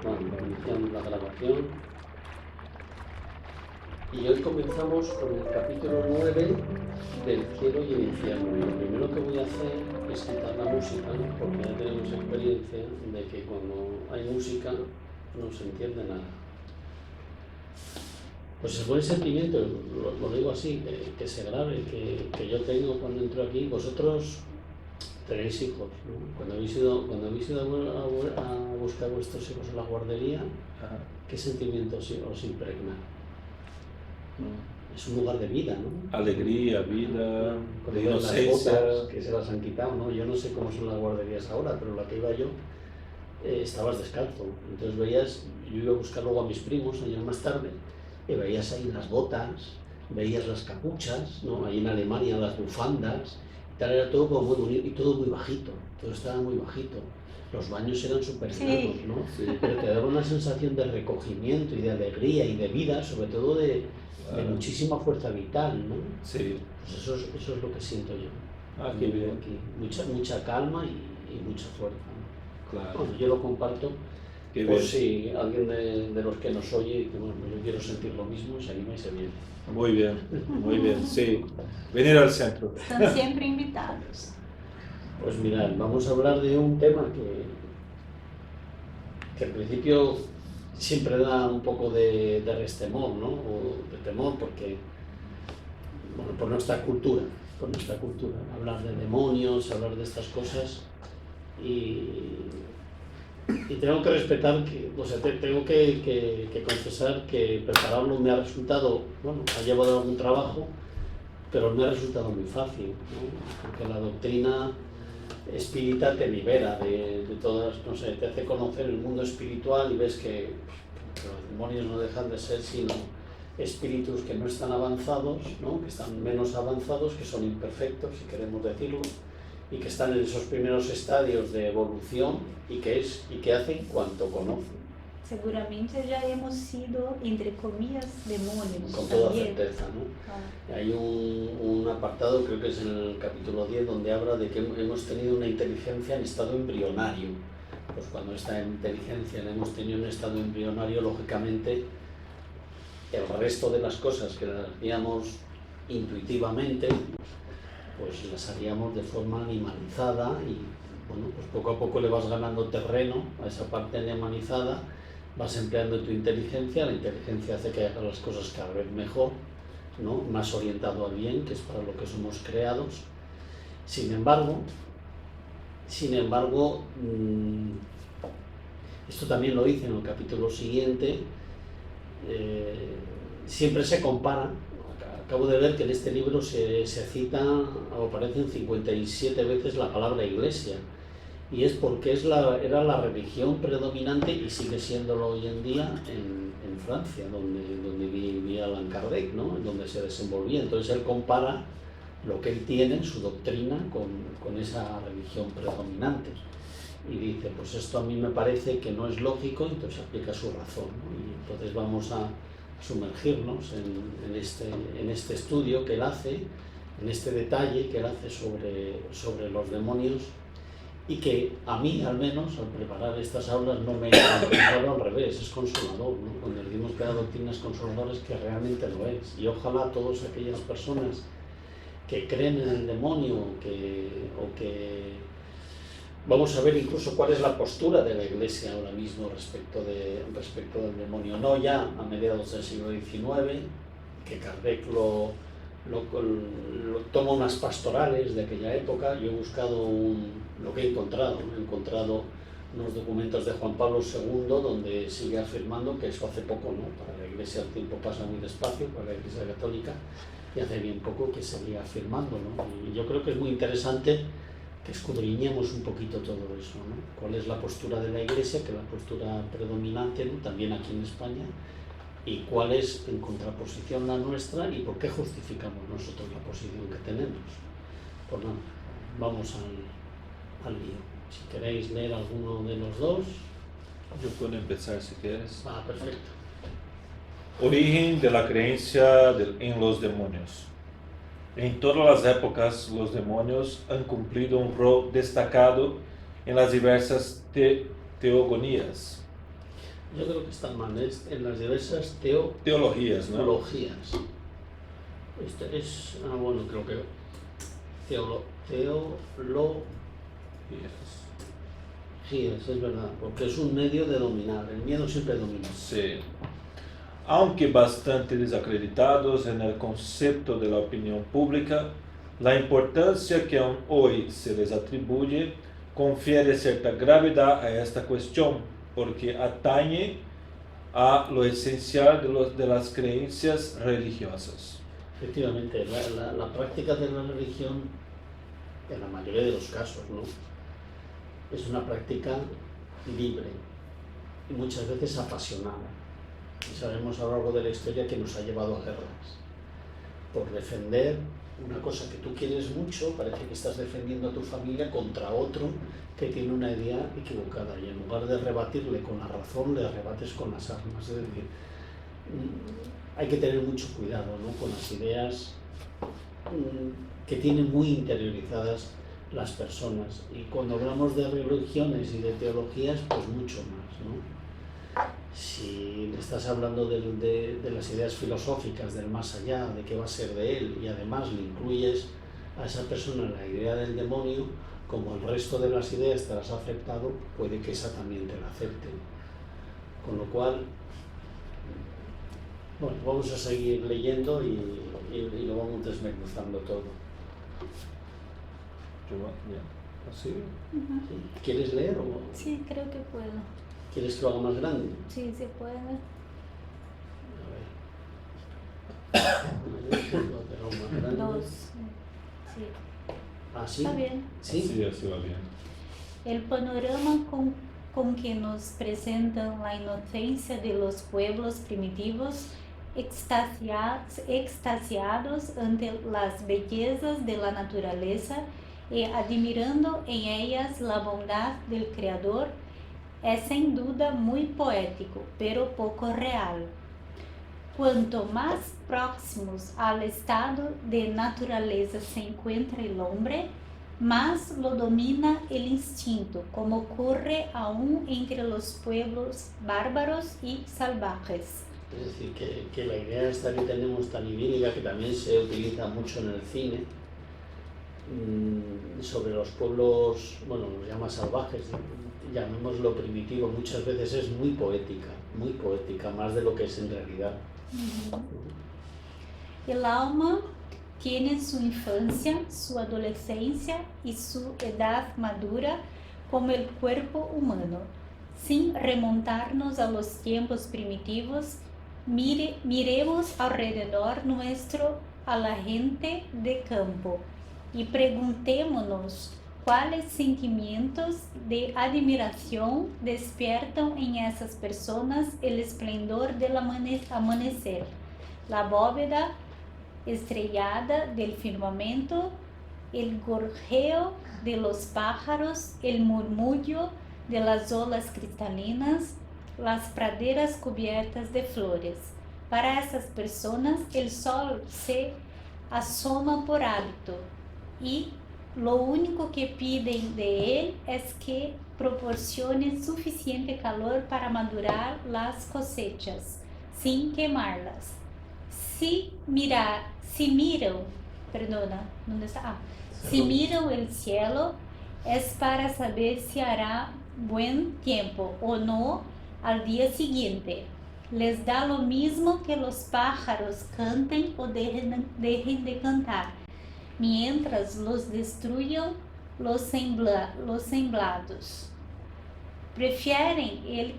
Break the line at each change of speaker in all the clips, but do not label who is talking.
Bueno, iniciamos la grabación. Y hoy comenzamos con el capítulo 9 del cielo y el infierno. Lo primero que voy a hacer es quitar la música, porque ya tenemos experiencia de que cuando hay música no se entiende nada. Pues el buen sentimiento, lo digo así, que se grabe, que yo tengo cuando entro aquí. Vosotros tenéis hijos, ¿no? Cuando habéis ido a buscar a vuestros hijos en la guardería, ¿qué sentimientos os impregna? Es un lugar de vida, ¿no?
Alegría, vida,
Con
de
las
inocencia.
botas que se las han quitado, ¿no? Yo no sé cómo son las guarderías ahora, pero la que iba yo, estabas descalzo. Entonces yo iba a buscar luego a mis primos años más tarde, y veías ahí las botas, veías las capuchas, ¿no? Ahí en Alemania las bufandas, y tal, era todo como muy bonito y todo muy bajito, todo estaba muy bajito. Los baños eran súper enanos, ¿no? Sí. Pero te daba una sensación de recogimiento y de alegría y de vida, sobre todo de muchísima fuerza vital, ¿no?
Sí.
Pues eso es lo que siento yo.
Qué bien.
Aquí. Mucha calma y mucha fuerza, ¿no?
Claro.
Bueno, yo lo comparto.
Qué
Por
bien.
si alguien de los que nos oye, que bueno, yo quiero sentir lo mismo, se anima y se viene.
Muy bien, sí. Venir al centro.
Están siempre invitados.
Pues mirad, vamos a hablar de un tema que al principio siempre da un poco de restemor, ¿no? O de temor, porque, bueno, por nuestra cultura, hablar de demonios, hablar de estas cosas, y tengo que respetar, tengo que confesar que prepararlo me ha resultado, bueno, ha llevado algún trabajo, pero me ha resultado muy fácil, ¿no? Porque la doctrina espírita te libera de todas, no sé, te hace conocer el mundo espiritual y ves que los demonios no dejan de ser sino espíritus que no están avanzados, ¿no? Que están menos avanzados, que son imperfectos, si queremos decirlo, y que están en esos primeros estadios de evolución y que hacen cuanto conocen.
Seguramente ya hemos sido, entre comillas, demonios.
Con toda
también.
certeza, ¿no? Hay un apartado, creo que es en el capítulo 10, donde habla de que hemos tenido una inteligencia en estado embrionario. Pues cuando esta inteligencia la hemos tenido en estado embrionario, lógicamente el resto de las cosas que las hacíamos intuitivamente, pues las haríamos de forma animalizada y, bueno, pues poco a poco le vas ganando terreno a esa parte animalizada, vas empleando tu inteligencia, la inteligencia hace que hagas las cosas cada vez mejor, ¿no? Más orientado al bien, que es para lo que somos creados. Sin embargo, esto también lo hice en el capítulo siguiente, siempre se compara. Acabo de ver que en este libro se cita o aparecen 57 veces la palabra iglesia, y es porque era la religión predominante y sigue siéndolo hoy en día en Francia, donde vivía Allan Kardec, ¿no? Donde se desenvolvía. Entonces él compara lo que él tiene, su doctrina, con esa religión predominante. Y dice, pues esto a mí me parece que no es lógico, entonces aplica su razón, ¿no? Y entonces vamos a sumergirnos en este estudio que él hace, en este detalle que él hace sobre los demonios, y que a mí, al menos, al preparar estas aulas, no me ha pensado al revés, es consolador, ¿no? Cuando decimos que la doctrina es consoladora, es que realmente lo es. Y ojalá todas aquellas personas que creen en el demonio o que vamos a ver incluso cuál es la postura de la Iglesia ahora mismo respecto del demonio, no ya a mediados del siglo XIX, que Kardec lo toma unas pastorales de aquella época. Yo he buscado lo que he encontrado unos documentos de Juan Pablo II donde sigue afirmando que eso hace poco, ¿no? Para la Iglesia el tiempo pasa muy despacio, para la Iglesia Católica, y hace bien poco que sigue afirmando, ¿no? Y yo creo que es muy interesante que escudriñemos un poquito todo eso, ¿no? ¿Cuál es la postura de la Iglesia, que es la postura predominante, ¿no? También aquí en España, y cuál es en contraposición la nuestra y por qué justificamos nosotros la posición que tenemos? Pues nada, vamos al lío. Si queréis leer alguno de los dos.
Yo puedo empezar si quieres.
Perfecto.
Origen de la creencia en los demonios. En todas las épocas, los demonios han cumplido un rol destacado en las diversas teogonías.
Yo creo que está mal, es en las diversas
Teologías, ¿no?
teologías. Bueno, creo que teologías, es verdad, porque es un medio de dominar, el miedo siempre domina.
Sí. Aunque bastante desacreditados en el concepto de la opinión pública, la importancia que aún hoy se les atribuye confiere cierta gravedad a esta cuestión, porque atañe a lo esencial de las creencias religiosas.
Efectivamente, la práctica de la religión, en la mayoría de los casos, ¿no?, es una práctica libre y muchas veces apasionada. Y sabemos a lo largo de la historia que nos ha llevado a guerras. Por defender una cosa que tú quieres mucho, parece que estás defendiendo a tu familia contra otro que tiene una idea equivocada. Y en lugar de rebatirle con la razón, le rebates con las armas. Es decir, hay que tener mucho cuidado, ¿no?, con las ideas que tienen muy interiorizadas las personas. Y cuando hablamos de religiones y de teologías, pues mucho más, ¿no? Si estás hablando de las ideas filosóficas, del más allá, de qué va a ser de él, y además le incluyes a esa persona en la idea del demonio, como el resto de las ideas te las ha aceptado, puede que esa también te la acepte. Con lo cual, bueno, vamos a seguir leyendo y lo vamos desmenuzando todo.
¿Así?
¿Quieres leer o
Sí, creo que puedo.
quieres que lo haga más grande?
Sí, se puede.
A ver.
Dos. Sí.
¿Ah, sí?
Está bien.
¿Sí?
Sí, así va bien.
El panorama con que nos presentan la inocencia de los pueblos primitivos, extasiados ante las bellezas de la naturaleza y admirando en ellas la bondad del Creador, es sin duda muy poético, pero poco real. Cuanto más próximos al estado de naturaleza se encuentra el hombre, más lo domina el instinto, como ocurre aún entre los pueblos bárbaros y salvajes.
Es decir, que la idea esta que tenemos tan idílica, que también se utiliza mucho en el cine, sobre los pueblos, bueno, los llama salvajes, llamémoslo primitivo, muchas veces es muy poética, más de lo que es en realidad.
El alma tiene su infancia, su adolescencia y su edad madura como el cuerpo humano. Sin remontarnos a los tiempos primitivos, miremos alrededor nuestro a la gente de campo y preguntémonos cuáles sentimientos de admiración despiertan en esas personas el esplendor del amanecer, la bóveda estrellada del firmamento, el gorjeo de los pájaros, el murmullo de las olas cristalinas, las praderas cubiertas de flores. Para esas personas el sol se asoma por hábito y lo único que piden de él es que proporcione suficiente calor para madurar las cosechas, sin quemarlas. Si miran el cielo, es para saber si hará buen tiempo o no al día siguiente. Les da lo mismo que los pájaros canten o dejen de cantar, mientras los destruyan los semblados. Prefieren el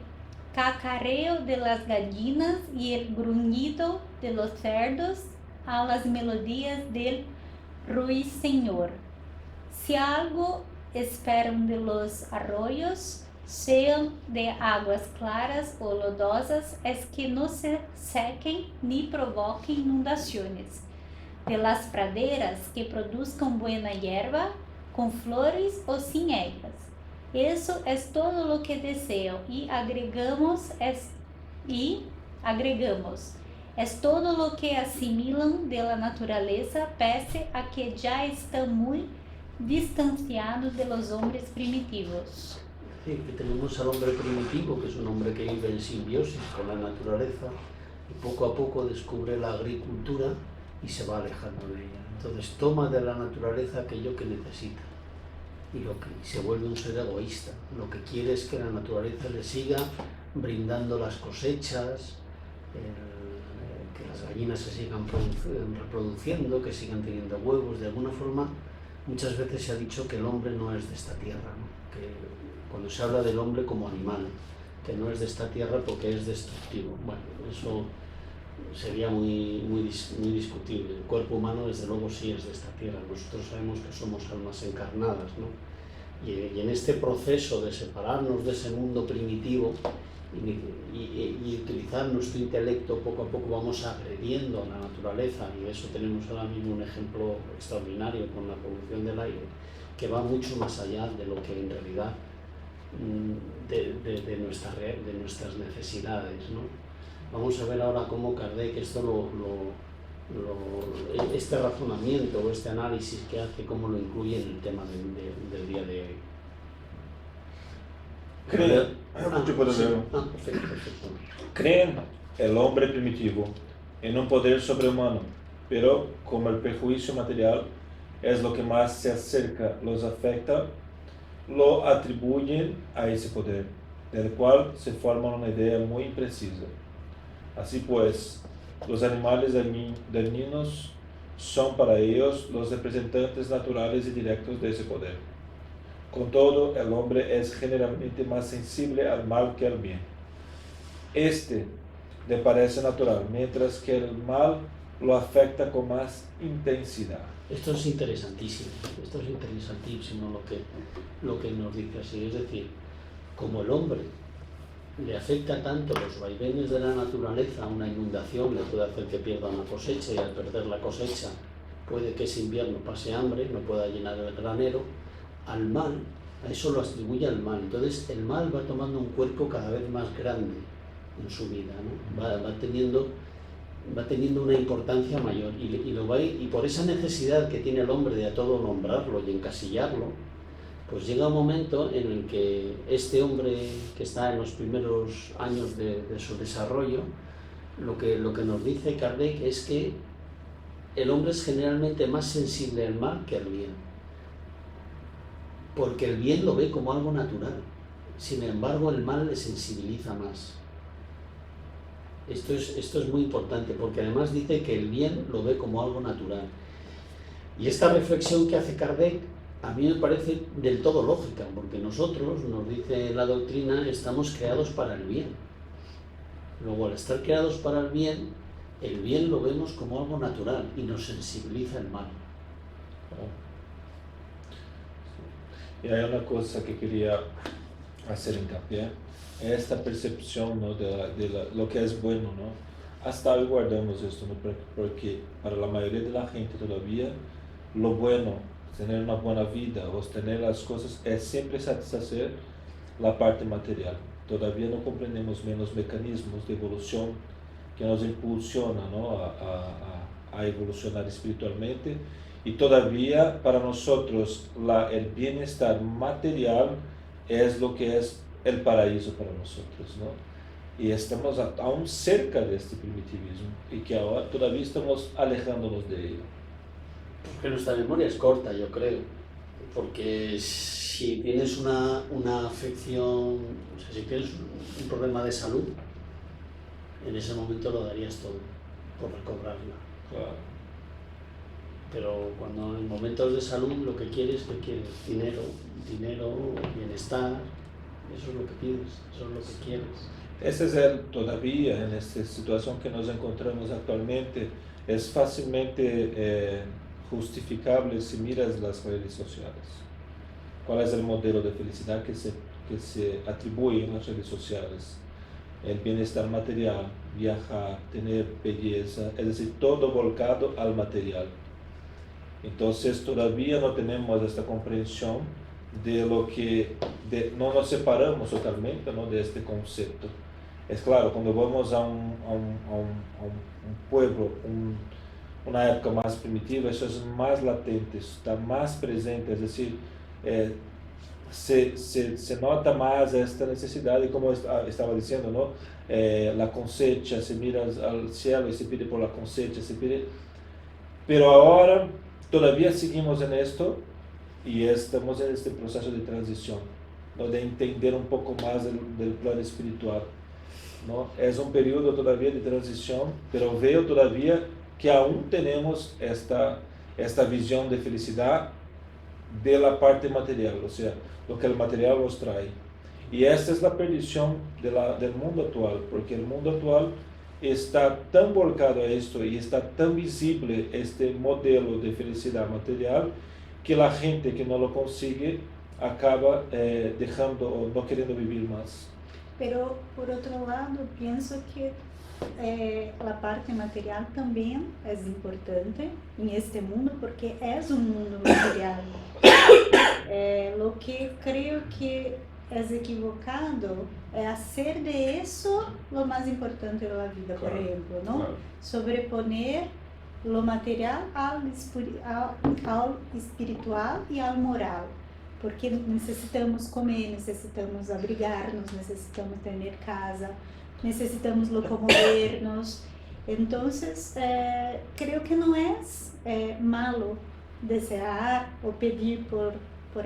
cacareo de las gallinas y el gruñido de los cerdos a las melodías del ruiseñor. Si algo esperan de los arroyos, sean de aguas claras o lodosas, es que no se sequen ni provoquen inundaciones. De las praderas que produzcan buena hierba, con flores o sin ellas. Eso es todo lo que deseo y agregamos, es todo lo que asimilan de la naturaleza, pese a que ya están muy distanciados de los hombres primitivos.
Es decir, que tenemos al hombre primitivo, que es un hombre que vive en simbiosis con la naturaleza y poco a poco descubre la agricultura y se va alejando de ella. Entonces toma de la naturaleza aquello que necesita y se vuelve un ser egoísta. Lo que quiere es que la naturaleza le siga brindando las cosechas, que las gallinas se sigan reproduciendo, que sigan teniendo huevos. De alguna forma, muchas veces se ha dicho que el hombre no es de esta tierra, ¿no? Que cuando se habla del hombre como animal, que no es de esta tierra porque es destructivo. Bueno, eso sería muy discutible. El cuerpo humano, desde luego, sí es de esta tierra. Nosotros sabemos que somos almas encarnadas, ¿no? Y en este proceso de separarnos de ese mundo primitivo y utilizar nuestro intelecto, poco a poco vamos agrediendo a la naturaleza, y de eso tenemos ahora mismo un ejemplo extraordinario con la polución del aire, que va mucho más allá de lo que en realidad de nuestras necesidades, ¿no? Vamos a ver ahora cómo Kardec este razonamiento o este análisis que hace, cómo lo incluye en el tema del día de hoy.
Creen el hombre primitivo en un poder sobrehumano, pero como el prejuicio material es lo que más se acerca, los afecta, lo atribuyen a ese poder, del cual se forma una idea muy imprecisa. Así pues, los animales dañinos son para ellos los representantes naturales y directos de ese poder. Con todo, el hombre es generalmente más sensible al mal que al bien. Este le parece natural, mientras que el mal lo afecta con más intensidad.
Esto es interesantísimo lo que nos dice así. Es decir, como el hombre le afecta tanto los vaivenes de la naturaleza, una inundación le puede hacer que pierda una cosecha, y al perder la cosecha puede que ese invierno pase hambre, no pueda llenar el granero. Al mal, a eso lo atribuye al mal. Entonces el mal va tomando un cuerpo cada vez más grande en su vida, ¿no? Va teniendo una importancia mayor, y por esa necesidad que tiene el hombre de a todo nombrarlo y encasillarlo, pues llega un momento en el que este hombre que está en los primeros años de su desarrollo, lo que nos dice Kardec es que el hombre es generalmente más sensible al mal que al bien, porque el bien lo ve como algo natural. Sin embargo, el mal le sensibiliza más. Esto es muy importante, porque además dice que el bien lo ve como algo natural. Y esta reflexión que hace Kardec a mí me parece del todo lógica, porque nosotros, nos dice la doctrina, estamos creados para el bien. Luego, al estar creados para el bien lo vemos como algo natural y nos sensibiliza el mal.
Y hay una cosa que quería hacer hincapié, esta percepción, ¿no? de lo que es bueno, ¿no? Hasta hoy guardamos esto, ¿no? Porque para la mayoría de la gente todavía lo bueno, tener una buena vida, obtener las cosas, es siempre satisfacer la parte material. Todavía no comprendemos bien los mecanismos de evolución que nos impulsionan, ¿no? a evolucionar espiritualmente, y todavía para nosotros el bienestar material es lo que es el paraíso para nosotros, ¿no? Y estamos aún cerca de este primitivismo, y que ahora todavía estamos alejándonos de ello.
Porque nuestra memoria es corta, yo creo. Porque si tienes una afección, o sea, si tienes un problema de salud, en ese momento lo darías todo por recobrarla.
Claro.
Pero cuando en momentos de salud lo que quieres, ¿qué quieres? Dinero, bienestar, eso es lo que pides, eso es lo que quieres.
Ese es todavía en esta situación que nos encontramos actualmente, es fácilmente justificable si miras las redes sociales. ¿Cuál es el modelo de felicidad que se atribuye en las redes sociales? El bienestar material, viajar, tener belleza, es decir, todo volcado al material. Entonces todavía no tenemos esta comprensión de lo que no nos separamos totalmente, ¿no? de este concepto. Es claro, cuando vamos a un pueblo, una época más primitiva, eso es más latente, está más presente, es decir, se nota más esta necesidad, y como estaba diciendo, ¿no? La cosecha, se mira al cielo y se pide por la cosecha, se pide. Pero ahora todavía seguimos en esto y estamos en este proceso de transición, ¿no? De entender un poco más del plano espiritual, ¿no? Es un periodo todavía de transición, pero veo todavía que aún tenemos esta visión de felicidad de la parte material, o sea, lo que el material nos trae. Y esta es la perdición del mundo actual, porque el mundo actual está tan volcado a esto y está tan visible este modelo de felicidad material que la gente que no lo consigue acaba dejando o no queriendo vivir más.
Pero, por otro lado, pienso que la parte material también es importante en este mundo porque es un mundo material. Lo que creo que es equivocado es hacer de eso lo más importante de la vida,
Claro,
por ejemplo, ¿no?
claro.
Sobreponer lo material al espiritual y al moral. Porque necesitamos comer, necesitamos abrigarnos, necesitamos tener casa, necesitamos locomovernos. Entonces, creo que no es malo desear o pedir por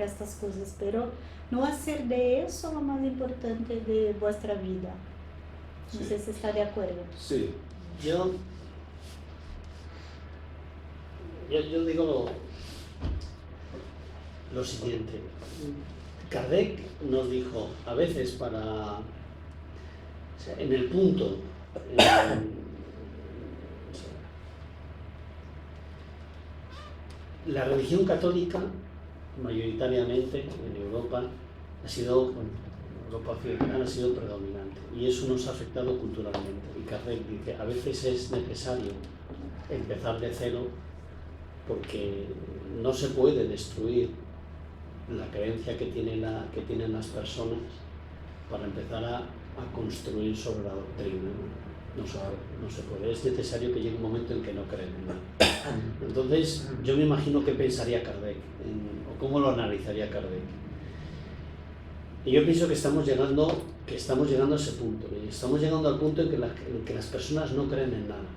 estas cosas, pero no hacer de eso lo más importante de vuestra vida. No sé si está de acuerdo.
Sí.
Yo digo lo siguiente. Kardec nos dijo, a veces en el punto, la religión católica mayoritariamente en Europa Europa occidental ha sido predominante y eso nos ha afectado culturalmente. Y Kardec dice, a veces es necesario empezar de cero porque no se puede destruir la creencia que tienen las personas para empezar a construir sobre la doctrina. No se puede. Es necesario que llegue un momento en que no creen en nada. Entonces, yo me imagino qué pensaría Kardec, o cómo lo analizaría Kardec. Y yo pienso que estamos llegando a ese punto. Y estamos llegando al punto en que las personas no creen en nada.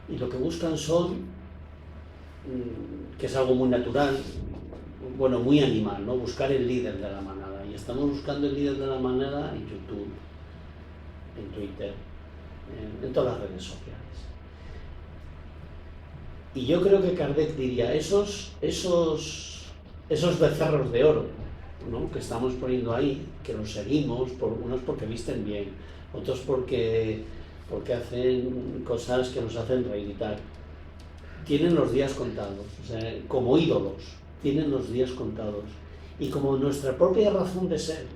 Y lo que buscan son, que es algo muy natural, bueno, muy animal, ¿no? Buscar el líder de la manada. Y estamos buscando el líder de la manada en YouTube, en Twitter, en todas las redes sociales. Y yo creo que Kardec diría, esos becerros de oro, ¿no? Que estamos poniendo ahí, que los seguimos, unos porque visten bien, otros porque hacen cosas que nos hacen reír y tal, tienen los días contados, o sea, como ídolos, tienen los días contados. Y como nuestra propia razón de ser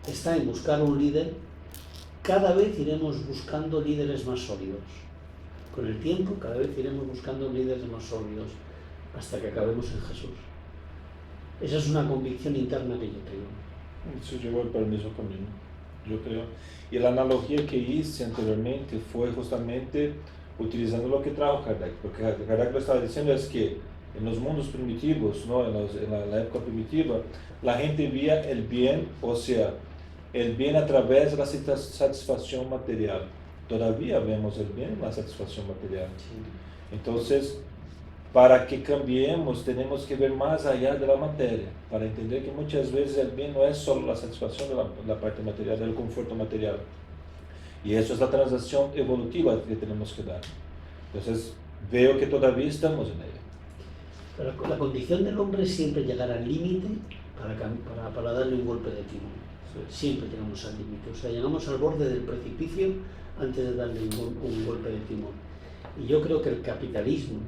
está en buscar un líder, cada vez iremos buscando líderes más sólidos. Con el tiempo, cada vez iremos buscando líderes más sólidos hasta que acabemos en Jesús. Esa es una convicción interna que yo tengo.
Eso lleva por el mismo camino, yo creo. Y la analogía que hice anteriormente fue justamente utilizando lo que trajo Kardec, porque Kardec lo estaba diciendo es que en los mundos primitivos, ¿no? en la época primitiva, la gente veía el bien, o sea, el bien a través de la satisfacción material. Todavía vemos el bien en la satisfacción material.
Sí.
Entonces, para que cambiemos, tenemos que ver más allá de la materia, para entender que muchas veces el bien no es solo la satisfacción de la parte material, del conforto material. Y eso es la transición evolutiva que tenemos que dar. Entonces, veo que todavía estamos en ella.
Pero la condición del hombre es siempre llegar al límite para darle un golpe de timón. Siempre llegamos al límite, o sea, llegamos al borde del precipicio antes de darle un golpe de timón. Y yo creo que el capitalismo,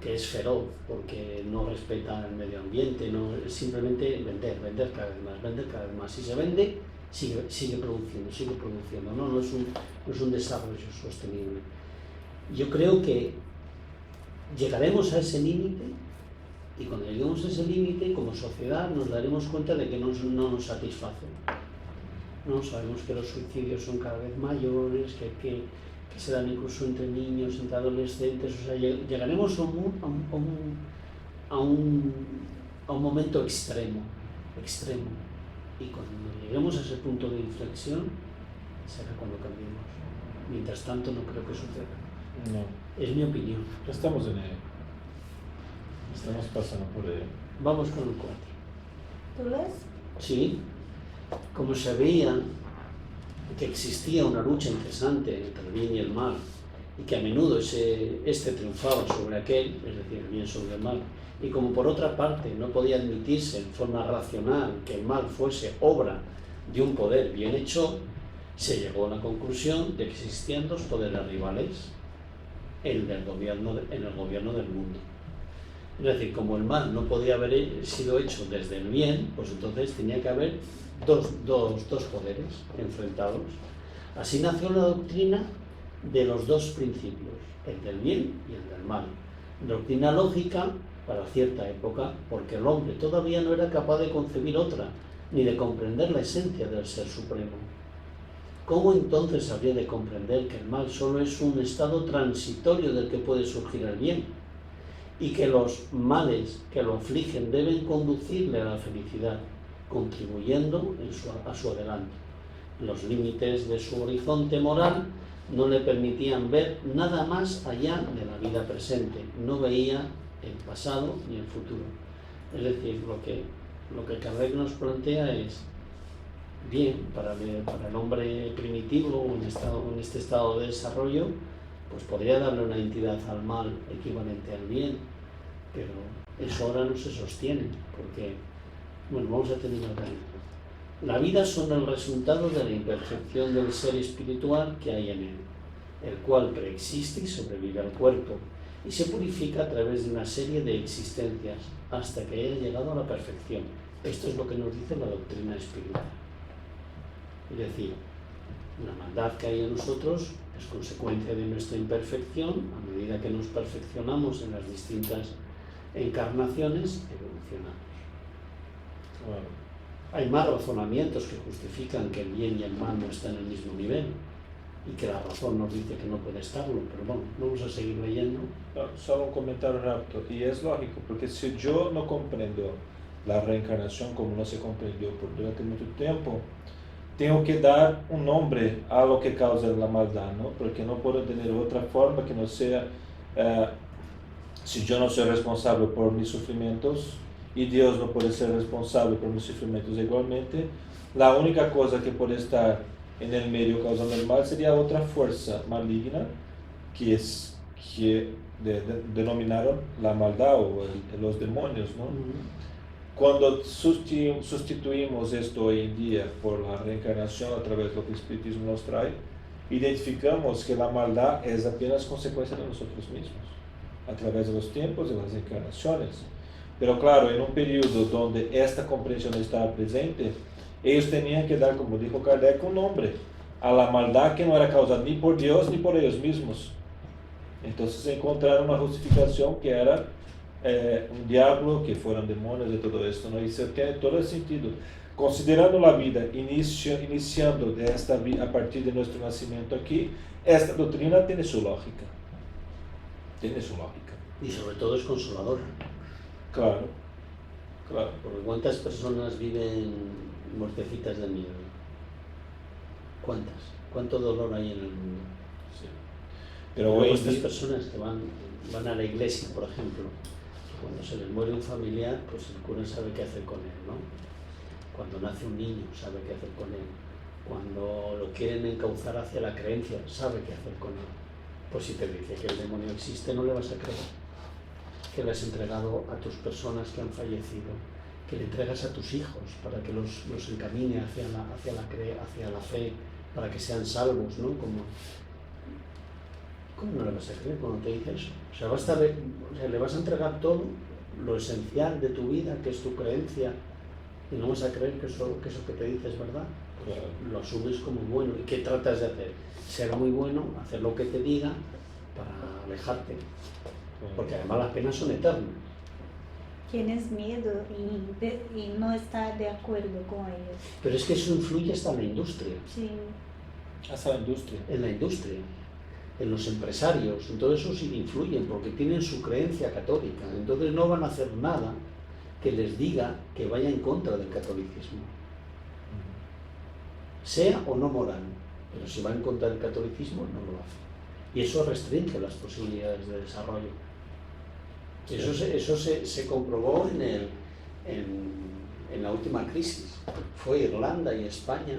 que es feroz porque no respeta el medio ambiente, no, es simplemente vender cada vez más. Si se vende, sigue produciendo, no es un desarrollo sostenible. Yo creo que llegaremos a ese límite y cuando lleguemos a ese límite, como sociedad, nos daremos cuenta de que no nos satisface. ¿No? Sabemos que los suicidios son cada vez mayores, que se dan incluso entre niños, entre adolescentes, o sea, llegaremos a un momento extremo extremo. Y cuando lleguemos a ese punto de inflexión, será cuando cambiemos. Mientras tanto, no creo que suceda.
No,
Es mi opinión.
estamos en ello. Estamos pasando por ello.
Vamos con el 4.
¿Tú lees?
Sí, como se veía que existía una lucha incesante entre el bien y el mal, y que a menudo este triunfaba sobre aquel, es decir, el bien sobre el mal, y como por otra parte no podía admitirse en forma racional que el mal fuese obra de un poder bien hecho, se llegó a la conclusión de que existían dos poderes rivales en el gobierno del mundo. Es decir, como el mal no podía haber sido hecho desde el bien, pues entonces tenía que haber dos poderes enfrentados. Así nació la doctrina de los dos principios, el del bien y el del mal. Doctrina lógica para cierta época, porque el hombre todavía no era capaz de concebir otra, ni de comprender la esencia del Ser Supremo. ¿Cómo entonces habría de comprender que el mal solo es un estado transitorio del que puede surgir el bien? Y que los males que lo afligen deben conducirle a la felicidad, contribuyendo a su adelanto. Los límites de su horizonte moral no le permitían ver nada más allá de la vida presente, no veía el pasado ni el futuro. Es decir, lo que Kardec nos plantea es, bien, para el hombre primitivo en este estado de desarrollo, pues podría darle una entidad al mal equivalente al bien, pero eso ahora no se sostiene, porque, bueno, vamos a terminar de ahí. La vida son el resultado de la imperfección del ser espiritual que hay en él, el cual preexiste y sobrevive al cuerpo, y se purifica a través de una serie de existencias hasta que haya llegado a la perfección. Esto es lo que nos dice la doctrina espiritual. Es decir, la maldad que hay en nosotros es consecuencia de nuestra imperfección. A medida que nos perfeccionamos en las distintas encarnaciones, evolucionamos.
Bueno,
hay más razonamientos que justifican que el bien y el mal no están en el mismo nivel y que la razón nos dice que no puede estarlo, pero bueno, vamos a seguir leyendo.
no, solo un comentario rápido, y es lógico, porque si yo no comprendo la reencarnación como no se comprendió durante mucho tiempo, tengo que dar un nombre a lo que causa la maldad, ¿no? Porque no puedo tener otra forma que no sea, si yo no soy responsable por mis sufrimientos y Dios no puede ser responsable por mis sufrimientos igualmente, la única cosa que puede estar en el medio causando el mal sería otra fuerza maligna que denominaron la maldad o los demonios, ¿no? Cuando sustituimos esto hoy en día por la reencarnación a través de lo que el Espiritismo nos trae, identificamos que la maldad es apenas consecuencia de nosotros mismos, a través de los tiempos y las encarnaciones. Pero claro, en un periodo donde esta comprensión estaba presente, ellos tenían que dar, como dijo Kardec, un nombre a la maldad que no era causada ni por Dios ni por ellos mismos. Entonces encontraron una justificación que era un diablo, que fueron demonios y todo esto, ¿no? Y eso tiene todo el sentido. Considerando la vida iniciando de esta vida a partir de nuestro nacimiento aquí, esta doctrina tiene su lógica. Tiene su lógica.
Y sobre todo es consoladora.
Claro, claro.
Porque ¿cuántas personas viven muertecitas de miedo? ¿Cuántas? ¿Cuánto dolor hay en el mundo?
Sí. Pero hoy
estas personas que van a la iglesia, por ejemplo, cuando se les muere un familiar, pues el cura sabe qué hacer con él, ¿no? Cuando nace un niño, sabe qué hacer con él. Cuando lo quieren encauzar hacia la creencia, sabe qué hacer con él. Pues si te dice que el demonio existe, no le vas a creer. Que le has entregado a tus personas que han fallecido, que le entregas a tus hijos para que los encamine hacia la fe, para que sean salvos, ¿no? ¿Cómo no le vas a creer cuando te dice eso? O sea, le vas a entregar todo, lo esencial de tu vida, que es tu creencia, y no vas a creer que eso que te dice es verdad. Pues lo asumes como bueno. ¿Y qué tratas de hacer? Ser muy bueno, hacer lo que te diga para alejarte. Porque además las penas son eternas.
Tienes miedo y no estás de acuerdo con ellos.
Pero es que eso influye hasta en la industria.
Sí.
Hasta la industria.
En la industria, en los empresarios, en todo eso sí influyen porque tienen su creencia católica. Entonces no van a hacer nada que les diga que vaya en contra del catolicismo, sea o no moral, pero si va en contra del catolicismo no lo hace. Y eso restringe las posibilidades de desarrollo.
Sí.
Eso se comprobó en la última crisis. Fue Irlanda y España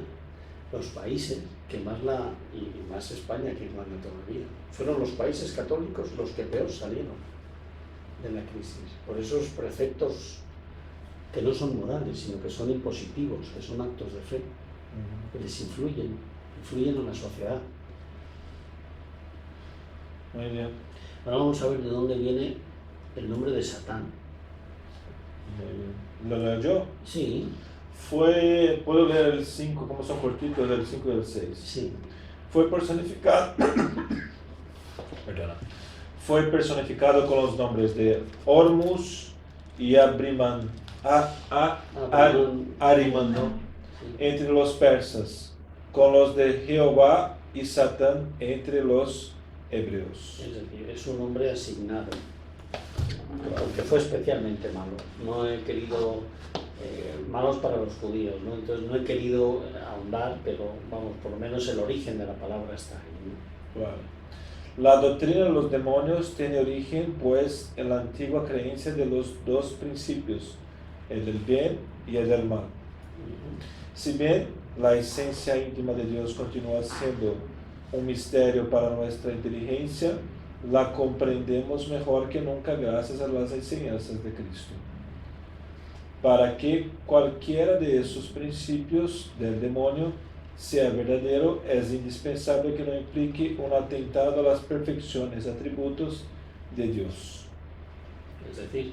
los países que más y más España que Irlanda todavía, fueron los países católicos los que peor salieron de la crisis, por esos preceptos que no son morales, sino que son impositivos, que son actos de fe, que les influyen en la sociedad.
Muy bien.
Ahora vamos a ver de dónde viene el nombre de Satán.
Muy bien. ¿Lo leo yo?
Sí,
Puedo leer el 5, como son cortitos, el 5 y el 6.
sí.
Fue personificado, perdona, fue personificado con los nombres de Hormuz y Ahriman, entre los persas, con los de Jehová y Satán entre los hebreos.
Es decir, es un nombre asignado, porque fue especialmente malo. No he querido, malos para los judíos, ¿no? Entonces no he querido ahondar, pero vamos, por lo menos el origen de la palabra está ahí, ¿no?
Vale. La doctrina de los demonios tiene origen, pues, en la antigua creencia de los dos principios, el del bien y el del mal. Si bien la esencia íntima de Dios continúa siendo un misterio para nuestra inteligencia, la comprendemos mejor que nunca gracias a las enseñanzas de Cristo. Para que cualquiera de esos principios del demonio sea verdadero, es indispensable que no implique un atentado a las perfecciones, atributos de Dios.
Es decir,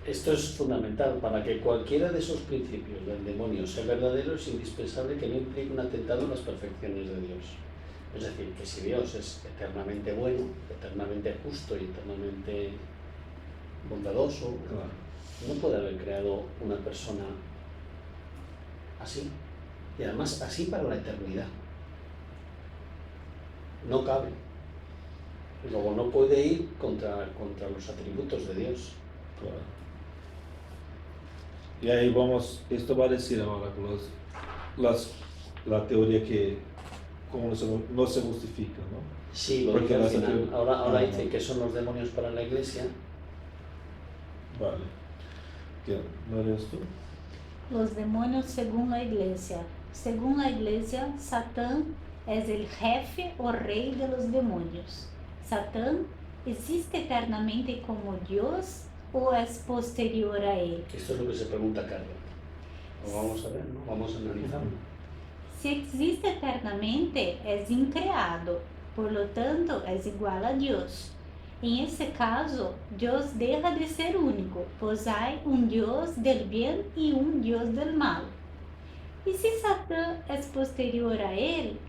esto es fundamental. Para que cualquiera de esos principios del demonio sea verdadero, es indispensable que no implique un atentado a las perfecciones de Dios. Es decir, que si Dios es eternamente bueno, eternamente justo y eternamente bondadoso,
Claro.
no puede haber creado una persona así. Y además así para la eternidad. No cabe. Luego no puede ir contra los atributos de Dios.
Claro. Y ahí vamos, esto va a decir ahora la teoría que como no se justifica, ¿no?
Sí, lo
Porque
dice al
las
final.
atribu-
Ahora
Ah,
dice
no.
que son los demonios para la Iglesia.
Vale. ¿Qué? ¿No eres tú?
Los demonios según la Iglesia. Según la Iglesia, Satán es el jefe o rey de los demonios. Satán existe eternamente como Dios o es posterior a él.
Esto es lo que se pregunta Carlos. Lo vamos a ver, ¿no? Vamos a analizarlo.
Si existe eternamente, es increado, por lo tanto, es igual a Dios. En ese caso, Dios deja de ser único, pues hay un Dios del bien y un Dios del mal. Y si Satán es posterior a él,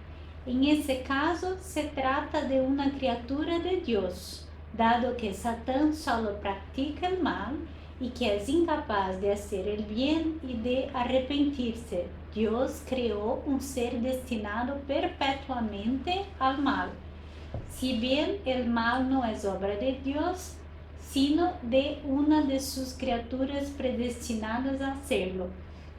en ese caso se trata de una criatura de Dios, dado que Satán solo practica el mal y que es incapaz de hacer el bien y de arrepentirse. Dios creó un ser destinado perpetuamente al mal. Si bien el mal no es obra de Dios, sino de una de sus criaturas predestinadas a hacerlo,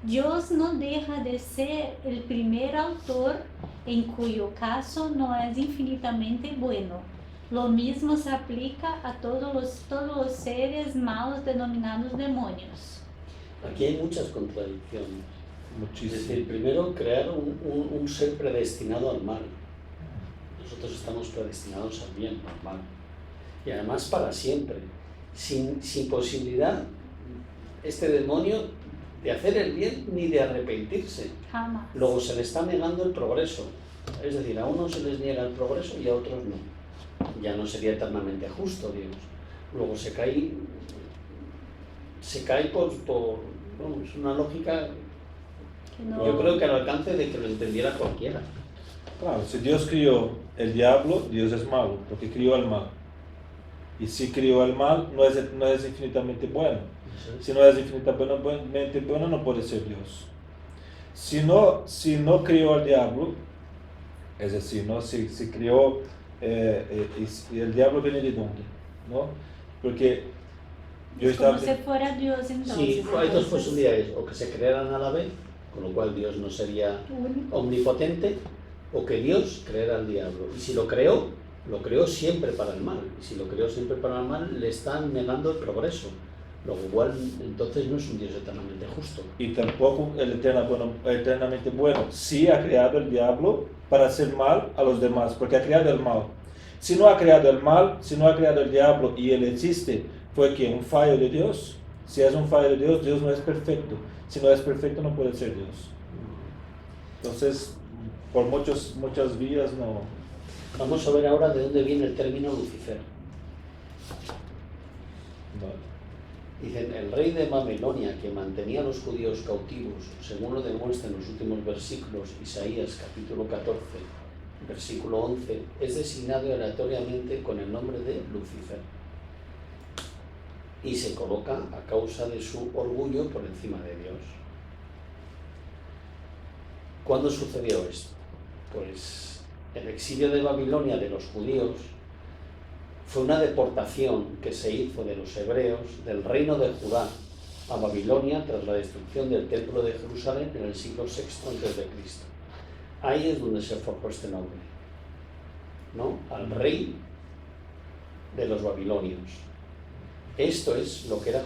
Dios no deja de ser el primer autor, en cuyo caso no es infinitamente bueno. Lo mismo se aplica a todos los seres malos denominados demonios.
Aquí hay muchas contradicciones. Es
Muchísimo.
decir, primero crear un ser predestinado al mal. Nosotros estamos predestinados al bien, al mal. Y además para siempre. Sin posibilidad, este demonio, de hacer el bien ni de arrepentirse.
Jamás.
Luego se le está negando el progreso. Es decir, a unos se les niega el progreso y a otros no. Ya no sería eternamente justo, digamos. Luego se cae es una lógica,
Que no-
yo creo que al alcance de que lo entendiera cualquiera.
Claro, si Dios crió el diablo, Dios es malo, porque crió el mal. Y si crió el mal, no es infinitamente bueno. Si no es infinitamente bueno, no puede ser Dios. Si no crió el diablo, es decir, ¿no? si crió, y el diablo viene de dónde, ¿no? Porque Yo
Es como
estaba...
si fuera Dios entonces.
Sí, hay dos
Entonces,
posibilidades, o que se crearan a la vez, con lo cual Dios no sería
único.
omnipotente, o que Dios creara al diablo. Y si lo creó siempre para el mal. Y si lo creó siempre para el mal, le están negando el progreso. Lo cual entonces no es un Dios eternamente justo.
Y tampoco el eternamente bueno. Sí ha creado el diablo para hacer mal a los demás, porque ha creado el mal. Si no ha creado el mal, si no ha creado el diablo y él existe, fue que un fallo de Dios. Si es un fallo de Dios, Dios no es perfecto. Si no es perfecto, no puede ser Dios. Entonces, por muchas vías no.
Vamos a ver ahora de dónde viene el término Lucifer. Dicen, el rey de Babilonia, que mantenía a los judíos cautivos, según lo demuestra en los últimos versículos, Isaías capítulo 14, versículo 11, es designado aleatoriamente con el nombre de Lucifer. Y se coloca a causa de su orgullo por encima de Dios. ¿Cuándo sucedió esto? Pues el exilio de Babilonia de los judíos fue una deportación que se hizo de los hebreos del reino de Judá a Babilonia tras la destrucción del templo de Jerusalén en el siglo VI a.C. Ahí es donde se forjó este nombre, ¿no? Al rey de los babilonios. Esto es lo que era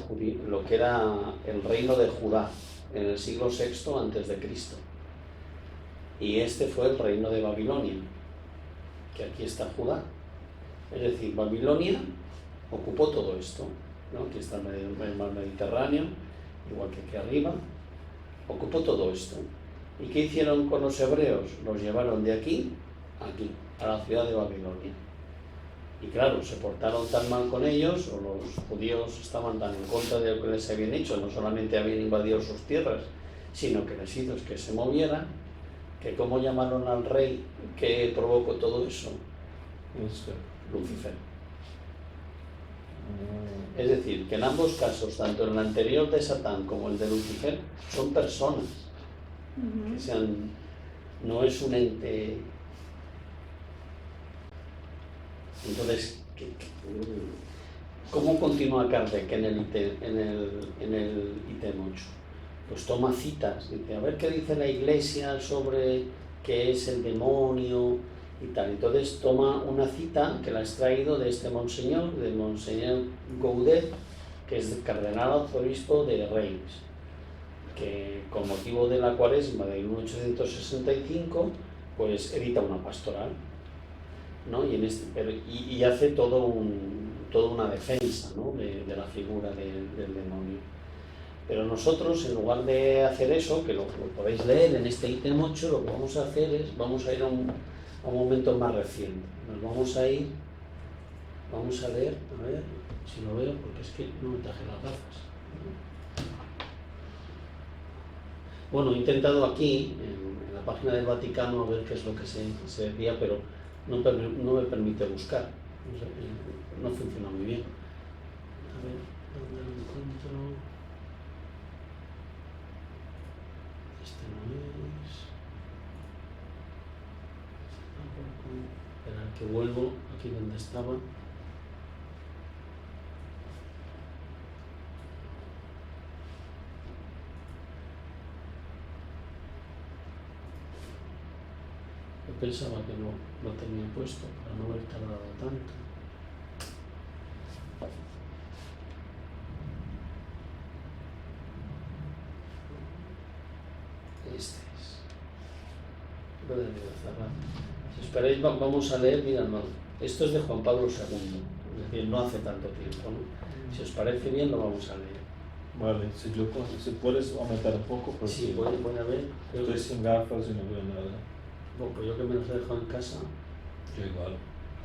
el reino de Judá en el siglo VI a.C. Y este fue el reino de Babilonia, que aquí está Judá. Es decir, Babilonia ocupó todo esto, ¿no? Aquí está el mar Mediterráneo, igual que aquí arriba, ocupó todo esto. ¿Y qué hicieron con los hebreos? Los llevaron de aquí a aquí, a la ciudad de Babilonia. Y claro, se portaron tan mal con ellos, o los judíos estaban tan en contra de lo que les habían hecho, no solamente habían invadido sus tierras, sino que les hizo que se movieran, que cómo llamaron al rey que provocó todo eso. Lucifer. Es decir, que en ambos casos, tanto en el anterior de Satán como el de Lucifer, son personas. Que no es un ente. Entonces, ¿cómo continúa Kardec en el ítem 8? Pues toma citas, dice, a ver qué dice la Iglesia sobre qué es el demonio y tal. Entonces toma una cita que la ha extraído de este monseñor, de Monseñor Goudet, que es el cardenal arzobispo de Reims, que con motivo de la Cuaresma de 1865 pues edita una pastoral, ¿no? Y hace toda una defensa, ¿no? de la figura del demonio. Pero nosotros, en lugar de hacer eso, que lo podéis leer en este ítem 8, lo que vamos a hacer es, vamos a ir a un momento más reciente. Nos vamos a ir, vamos a leer, a ver si lo veo, porque es que no me traje las gafas. Bueno, he intentado aquí, en la página del Vaticano, a ver qué es lo que se decía, pero no me permite buscar. No funciona muy bien. A ver, ¿dónde lo encuentro? Este no es. Esperad que vuelvo aquí donde estaba. Yo pensaba que lo tenía puesto para no haber tardado tanto. Este es. Lo he cerrar. Si esperáis, vamos a leer, mirad, no. Esto es de Juan Pablo II, es decir, no hace tanto tiempo, ¿no? Si os parece bien, lo vamos a leer.
Vale, si puedes aumentar un poco, porque
sí, voy a ver.
Estoy sin gafas y no veo nada.
Bueno, pues yo que me los he dejado en casa.
Yo igual.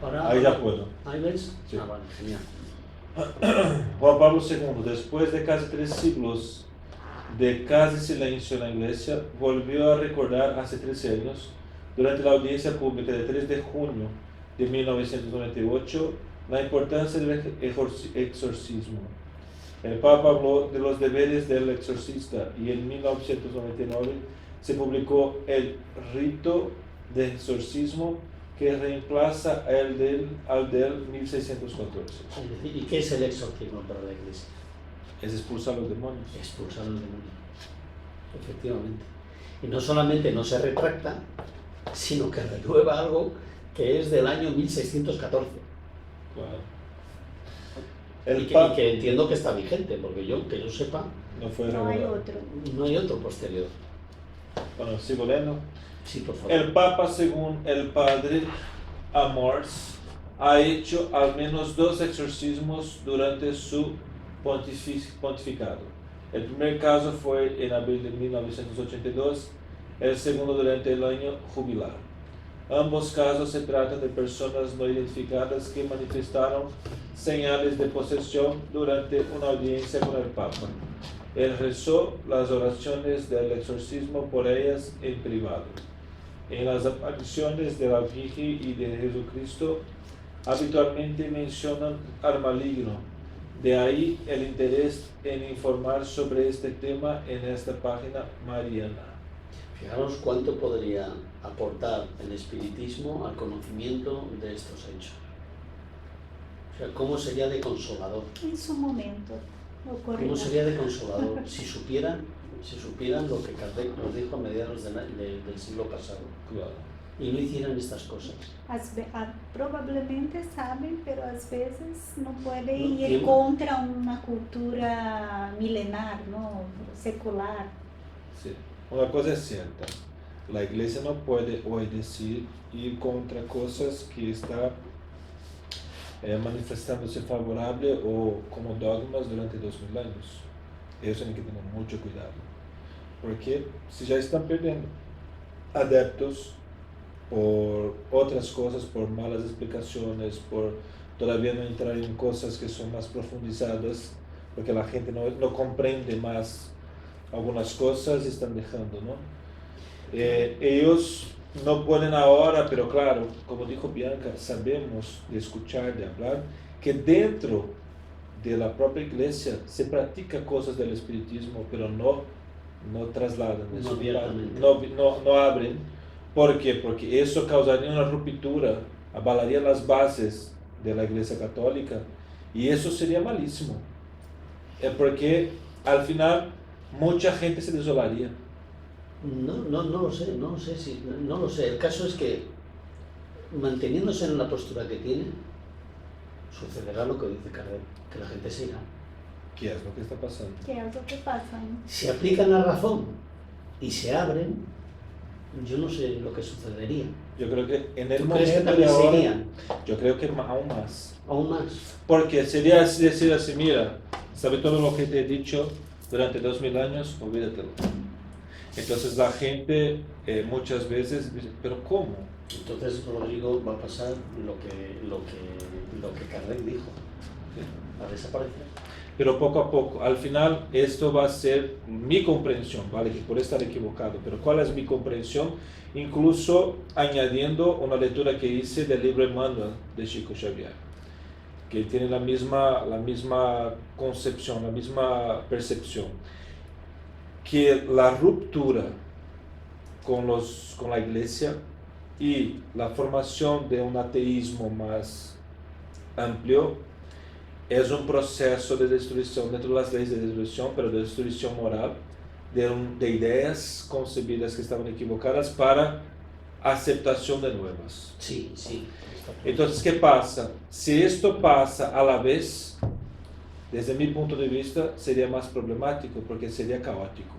Ahora,
Ahí ya puedo.
¿Ahí ves?
Sí.
Ah, vale, genial.
Juan Pablo II, después de casi 3 siglos de casi silencio en la Iglesia, volvió a recordar hace 13 años, durante la audiencia pública del 3 de junio de 1998, la importancia del exorcismo. El Papa habló de los deberes del exorcista y en 1999 se publicó el rito de exorcismo que reemplaza al del 1614.
¿Y qué es el exorcismo para la Iglesia?
Es expulsar los demonios.
Expulsar los demonios. Efectivamente. Y no solamente no se retracta, sino que renueva algo que es del año 1614.
Claro.
Y que entiendo que está vigente, porque que yo sepa,
no fue
No hay
renovado.
otro.
no hay otro posterior.
Bueno, sigo leyendo.
Sí, por favor.
El Papa, según el padre Amors, ha hecho al menos 2 exorcismos durante su pontificado. El primer caso fue en abril de 1982, el segundo durante el año jubilar. Ambos casos se tratan de personas no identificadas que manifestaron señales de posesión durante una audiencia con el Papa. Él rezó las oraciones del exorcismo por ellas en privado. En las apariciones de la Virgen y de Jesucristo habitualmente mencionan al maligno. De ahí el interés en informar sobre este tema en esta página mariana.
Fijaros cuánto podría aportar el espiritismo al conocimiento de estos hechos. O sea, ¿cómo sería de consolador?
En su momento ocurrirá.
¿Cómo sería de consolador si supieran lo que Kardec nos dijo a mediados del siglo pasado?
Claro.
Y no hicieran estas cosas.
Probablemente saben, pero a veces no pueden
No
ir
tienen.
contra una cultura milenar, ¿no? Secular.
Sí. Una cosa es cierta, la iglesia no puede hoy decir ir contra cosas que están manifestándose favorable o como dogmas durante 2000 años. Ellos tienen que tener mucho cuidado, porque si ya están perdiendo adeptos por otras cosas, por malas explicaciones, por todavía no entrar en cosas que son más profundizadas, porque la gente no comprende más algunas cosas, están dejando, ¿no? Ellos no pueden ahora, pero claro, como dijo Bianca, sabemos de escuchar, de hablar, que dentro de la propia iglesia se practica cosas del espiritismo, pero no trasladan,
No abiertamente.
no abren. ¿Por qué? Porque eso causaría una ruptura, abalaría las bases de la iglesia católica, y eso sería malísimo. Porque al final mucha gente se desolaría.
No lo sé. El caso es que, manteniéndose en la postura que tiene, sucederá lo que dice Kardec, que la gente se irá.
¿Qué es lo que está pasando?
¿Qué es lo que pasa?
Si aplican la razón y se abren, yo no sé lo que sucedería.
Yo creo que en el
¿Tú crees que
momento de
también se
ahora,
irían?
yo creo que aún más.
Aún más.
Porque sería decir así, mira, sabe todo lo que te he dicho durante 2000 años, olvídatelo. Entonces la gente muchas veces dice, ¿pero cómo?
Entonces, Rodrigo, va a pasar lo que Kardec dijo. Va a desaparecer.
Pero poco a poco, al final esto va a ser mi comprensión, ¿vale? Que por estar equivocado, pero ¿cuál es mi comprensión? Incluso añadiendo una lectura que hice del libro Emmanuel de Chico Xavier, que tiene la misma concepción, la misma percepción, que la ruptura con la iglesia y la formación de un ateísmo más amplio es un proceso de destrucción dentro de las leyes de destrucción, pero de destrucción moral, de ideas concebidas que estaban equivocadas para aceptación de nuevas.
Sí.
Entonces, ¿qué pasa? Si esto pasa a la vez, desde mi punto de vista, sería más problemático porque sería caótico.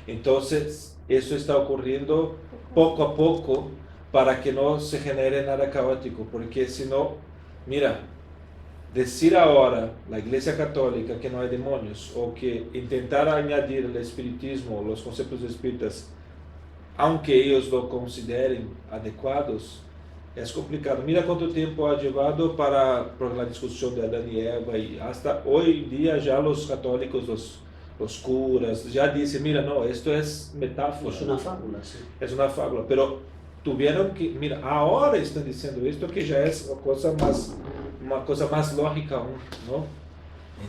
Entonces, eso está ocurriendo poco a poco para que no se genere nada caótico, porque si no, mira, decir ahora la Iglesia Católica que no hay demonios o que intentar añadir el espiritismo, los conceptos espíritas, aunque ellos lo consideren adecuados, es complicado. Mira cuánto tiempo ha llevado por la discusión de Adán y Eva, y hasta hoy en día ya los católicos, los curas, ya dicen, mira, no, esto es metáfora.
Es una fábula, sí.
Es una fábula, pero tuvieron que, mira, ahora están diciendo esto que ya es una cosa más lógica aún, ¿no?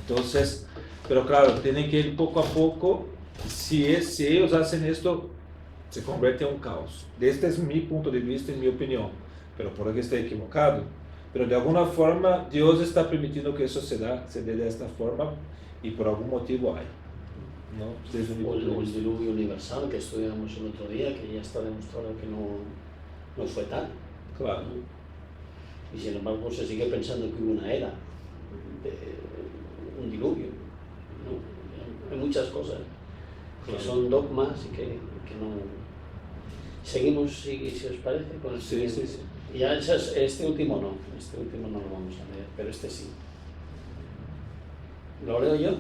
Entonces, pero claro, tienen que ir poco a poco. Si ellos hacen esto, se convierte en un caos. Este es mi punto de vista y mi opinión, pero por que está equivocado. Pero de alguna forma Dios está permitiendo que eso se dé de esta forma, y por algún motivo hay, ¿no? Desde mi
O
punto de
el
vista.
diluvio universal que estudiamos el otro día, que ya está demostrado que no fue tal.
Claro.
Y sin embargo se sigue pensando que hubo una era, un diluvio. ¿No? Hay muchas cosas que son dogmas y que no... Seguimos, si os parece, con el siguiente.
Sí.
Ya este último no lo vamos a leer, pero este sí. ¿Lo leo yo?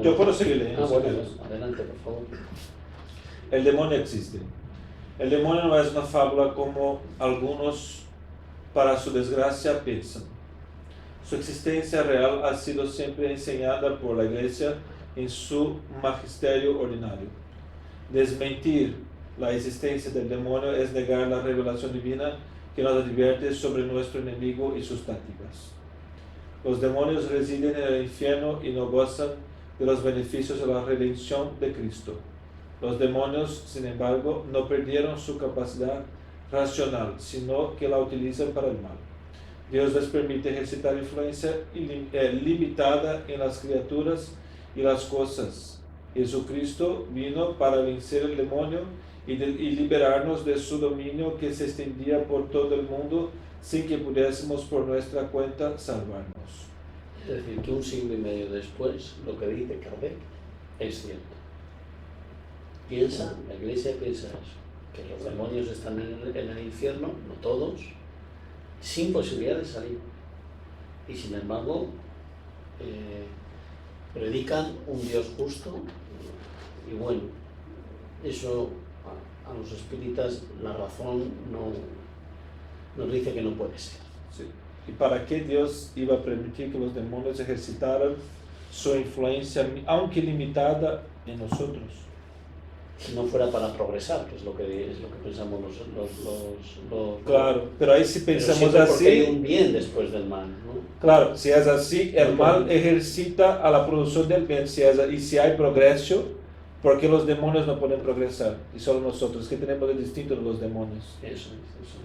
Yo puedo seguir leyendo.
Bueno, adelante, por favor.
El demonio existe. El demonio no es una fábula como algunos, para su desgracia, piensan. Su existencia real ha sido siempre enseñada por la Iglesia en su magisterio ordinario. Desmentir la existencia del demonio es negar la revelación divina que nos advierte sobre nuestro enemigo y sus tácticas. Los demonios residen en el infierno y no gozan de los beneficios de la redención de Cristo. Los demonios, sin embargo, no perdieron su capacidad racional, sino que la utilizan para el mal. Dios les permite ejercitar influencia limitada en las criaturas y las cosas. Jesucristo vino para vencer el demonio y liberarnos de su dominio que se extendía por todo el mundo sin que pudiésemos por nuestra cuenta salvarnos.
Es decir, que un siglo y medio después, lo que dice Kardec es cierto. La Iglesia piensa eso, que los demonios están en el infierno, no todos, sin posibilidad de salir. Y sin embargo, predican un Dios justo y bueno. Eso a los espíritas la razón nos dice que no puede ser.
Sí. ¿Y para qué Dios iba a permitir que los demonios ejercitaran su influencia, aunque limitada, en nosotros?
Si no fuera para progresar, que es lo que pensamos los
Claro, pero ahí si pensamos
pero
así,
hay un bien después del mal, ¿no?
claro, si es así, el mal ejercita a la producción del bien, y si hay progreso, ¿por qué los demonios no pueden progresar? Y solo nosotros, ¿qué tenemos de distinto de los demonios?
Eso.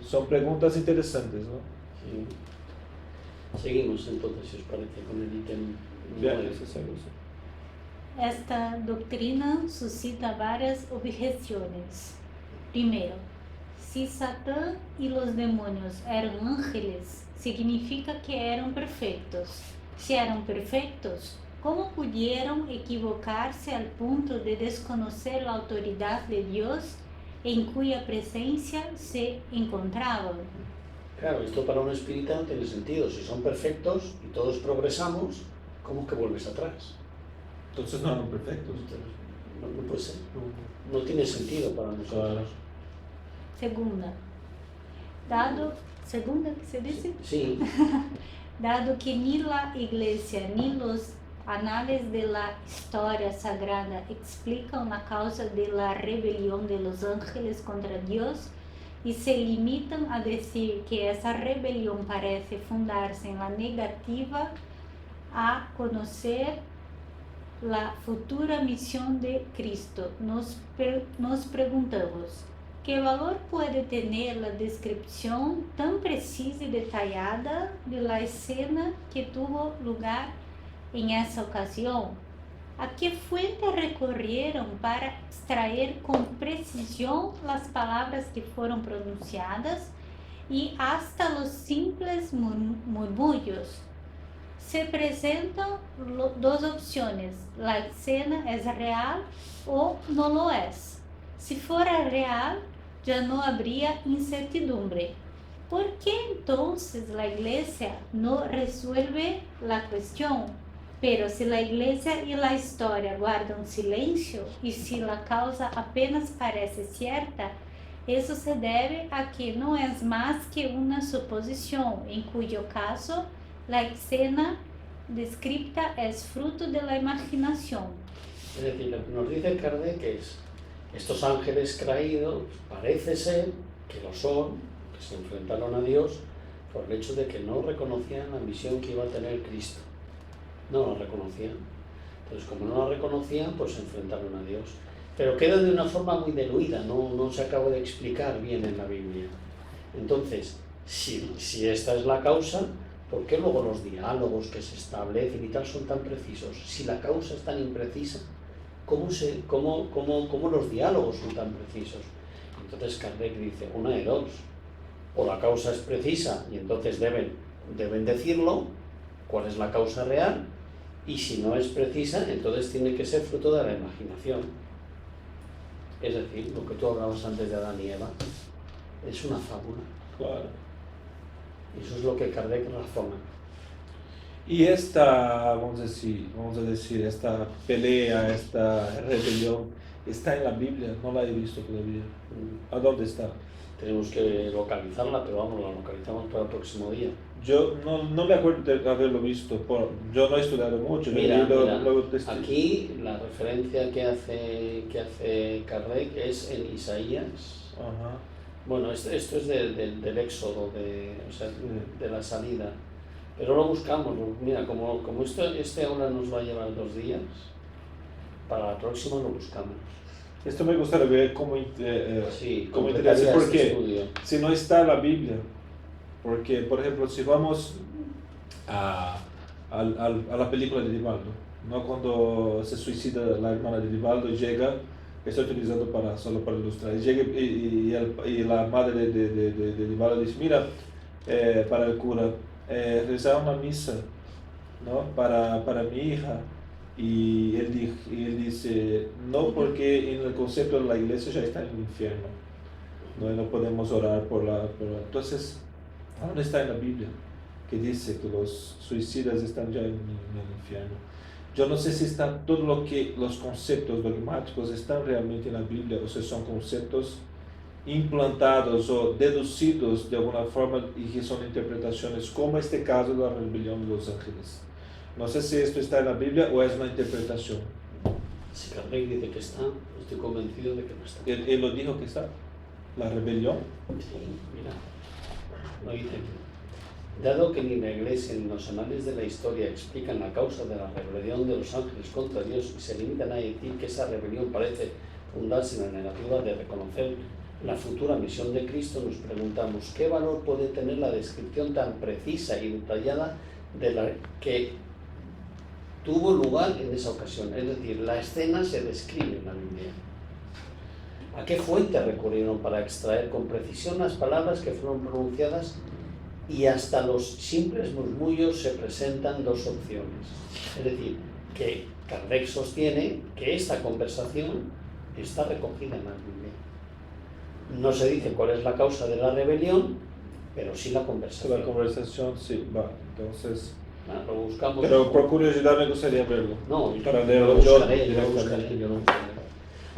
Son preguntas interesantes, ¿no?
Sí. Seguimos entonces, si os parece, con el ítem.
Bien, eso es algo así.
Esta doctrina suscita varias objeciones. Primero, si Satán y los demonios eran ángeles, significa que eran perfectos. Si eran perfectos, ¿cómo pudieron equivocarse al punto de desconocer la autoridad de Dios en cuya presencia se encontraban?
Claro, esto para un espírita no tiene sentido. Si son perfectos y todos progresamos, ¿cómo que vuelves atrás?
Entonces no eran perfectos.
No puede ser, no tiene sentido para nosotros.
Claro.
Segunda que se dice?
Sí.
Dado que ni la Iglesia ni los anales de la historia sagrada explican la causa de la rebelión de los ángeles contra Dios y se limitan a decir que esa rebelión parece fundarse en la negativa a conocer la futura misión de Cristo, nos preguntamos, ¿qué valor puede tener la descripción tan precisa y detallada de la escena que tuvo lugar en esa ocasión? ¿A qué fuente recorrieron para extraer con precisión las palabras que fueron pronunciadas y hasta los simples murmullos? Se presentan dos opciones, la escena es real o no lo es. Si fuera real, ya no habría incertidumbre. ¿Por qué entonces la Iglesia no resuelve la cuestión? Pero si la Iglesia y la historia guardan silencio y si la causa apenas parece cierta, eso se debe a que no es más que una suposición, en cuyo caso la escena descrita es fruto de la imaginación.
Es decir, lo que nos dice Kardec es, estos ángeles caídos parece ser que lo son, que se enfrentaron a Dios por el hecho de que no reconocían la misión que iba a tener Cristo. No la reconocían. Entonces, como no la reconocían, pues se enfrentaron a Dios. Pero queda de una forma muy diluida, no se acaba de explicar bien en la Biblia. Entonces, si esta es la causa, ¿por qué luego los diálogos que se establecen y tal son tan precisos? Si la causa es tan imprecisa, ¿cómo los diálogos son tan precisos? Entonces Kardec dice, una de dos, o la causa es precisa y entonces deben decirlo, cuál es la causa real, y si no es precisa, entonces tiene que ser fruto de la imaginación. Es decir, lo que tú hablabas antes de Adán y Eva, es una fábula.
Claro.
Eso es lo que Kardec razona.
Y esta, vamos a decir, esta pelea, esta rebelión, está en la Biblia, no la he visto todavía. ¿A dónde está?
Tenemos que localizarla, pero vamos, la localizamos para el próximo día.
Yo no me acuerdo de haberlo visto, yo no he estudiado mucho.
Mira, aquí la referencia que hace Kardec es en Isaías.
Ajá.
Bueno, esto es del éxodo, de la salida. Pero lo buscamos, mira, como este ahora nos va a llevar 2 días, para la próxima lo buscamos.
Esto me gustaría ver cómo
completaría
porque
estudio.
Si no está en la Biblia, porque por ejemplo si vamos a la película de Divaldo, ¿no? Cuando se suicida la hermana de Divaldo y llega, estoy utilizando solo para ilustrar, y llega y la madre de Divaldo dice, mira, para el cura, rezar una misa, ¿no? para mi hija. Y él dice, no, porque en el concepto de la iglesia ya está en el infierno, no podemos orar por la... Entonces, ¿dónde está en la Biblia que dice que los suicidas están ya en el infierno? Yo no sé si están los conceptos dogmáticos están realmente en la Biblia, o si son conceptos implantados o deducidos de alguna forma y que son interpretaciones, como este caso de la rebelión de los ángeles. No sé si esto está en la Biblia o es una interpretación.
Si Kardec dice que está, estoy convencido de que no está.
Él lo dijo que está. La rebelión.
Sí, mira. Lo dice aquí. Dado que ni la Iglesia ni los anales de la historia explican la causa de la rebelión de los ángeles contra Dios y se limitan a decir que esa rebelión parece fundarse en la negativa de reconocer la futura misión de Cristo, nos preguntamos ¿qué valor puede tener la descripción tan precisa y detallada de la que tuvo lugar en esa ocasión? Es decir, la escena se describe en la Biblia. ¿A qué fuente recurrieron para extraer con precisión las palabras que fueron pronunciadas? Y hasta los simples murmullos se presentan 2 opciones. Es decir, que Kardec sostiene que esta conversación está recogida en la Biblia. No se dice cuál es la causa de la rebelión, pero sí la conversación.
La conversación, sí, va. Entonces...
lo buscamos.
Pero por curiosidad me gustaría verlo.
No,
para
yo
leerlo
lo buscaré.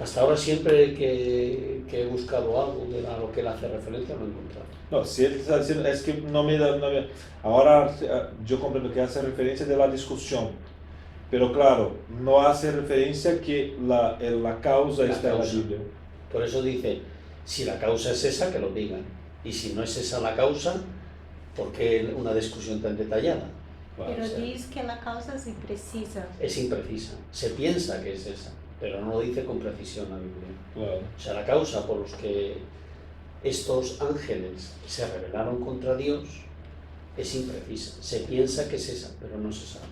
Hasta ahora siempre que he buscado algo a lo que él hace referencia lo he encontrado.
No, si él está diciendo, es que no me da... Ahora yo comprendo que hace referencia de la discusión, pero claro, no hace referencia que la causa está en la Biblia.
Por eso dice, si la causa es esa, que lo digan. Y si no es esa la causa, ¿por qué una discusión tan detallada?
Pero dice que la causa es imprecisa.
Es imprecisa. Se piensa que es esa, pero no lo dice con precisión la Biblia.
Claro.
O sea, la causa por los que estos ángeles se rebelaron contra Dios es imprecisa. Se piensa que es esa, pero no se sabe.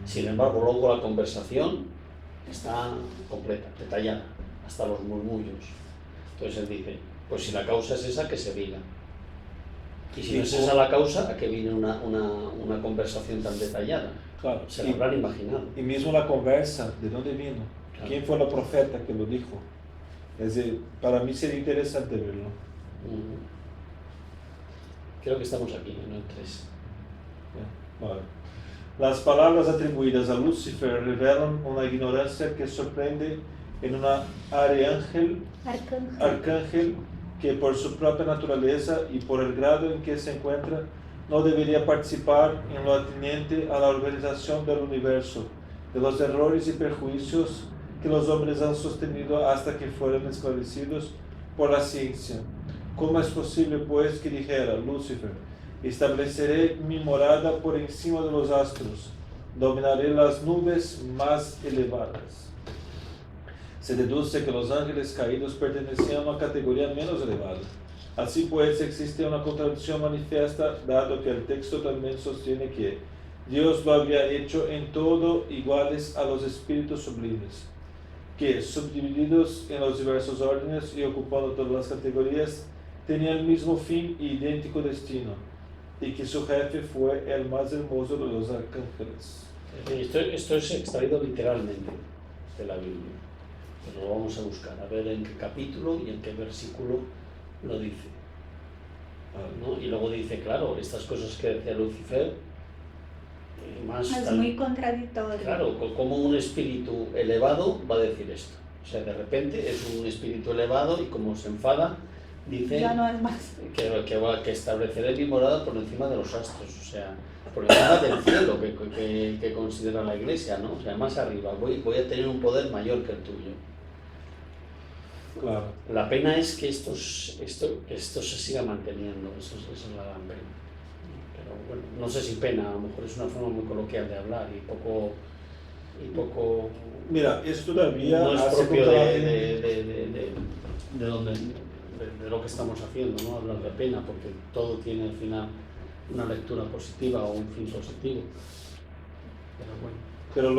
Sin embargo, luego la conversación está completa, detallada, hasta los murmullos. Entonces él dice, pues si la causa es esa, que se diga. Y si no es esa la causa, ¿a qué viene una conversación tan detallada?
Claro.
Se lo habrán imaginado.
Y mismo la conversa, ¿de dónde vino? Claro. ¿Quién fue el profeta que lo dijo? Es decir, para mí sería interesante verlo.
Creo que estamos aquí, en el 3.
Vale. Las palabras atribuidas a Lucifer revelan una ignorancia que sorprende en una arcángel que por su propia naturaleza y por el grado en que se encuentra no debería participar en lo atinente a la organización del universo, de los errores y perjuicios que los hombres han sostenido hasta que fueron esclarecidos por la ciencia. ¿Cómo es posible, pues, que dijera Lucifer, estableceré mi morada por encima de los astros, dominaré las nubes más elevadas? Se deduce que los ángeles caídos pertenecían a una categoría menos elevada, Así pues, existe una contradicción manifiesta, dado que el texto también sostiene que Dios lo había hecho en todo iguales a los espíritus sublimes, que, subdivididos en los diversos órdenes y ocupando todas las categorías, tenían el mismo fin y idéntico destino, y que su jefe fue el más hermoso de los arcángeles.
Esto es extraído literalmente de la Biblia, pero lo vamos a buscar, a ver en qué capítulo y en qué versículo lo dice, ¿no? Y luego dice, claro, estas cosas que decía Lucifer,
Es muy contradictorio.
Claro, como un espíritu elevado va a decir esto. O sea, de repente es un espíritu elevado y como se enfada, dice
ya no es más.
que estableceré mi morada por encima de los astros, o sea, por encima del cielo que considera la Iglesia, ¿no? O sea, más arriba, voy a tener un poder mayor que el tuyo.
Claro.
La pena es que esto se siga manteniendo, esa es la gran pena. Pero bueno, no sé si pena, a lo mejor es una forma muy coloquial de hablar y poco
Mira, esto todavía
no es
hace
propio
con la
de lo que estamos haciendo, ¿no? Hablar de pena, porque todo tiene al final una lectura positiva o un fin positivo. Pero bueno.
Pero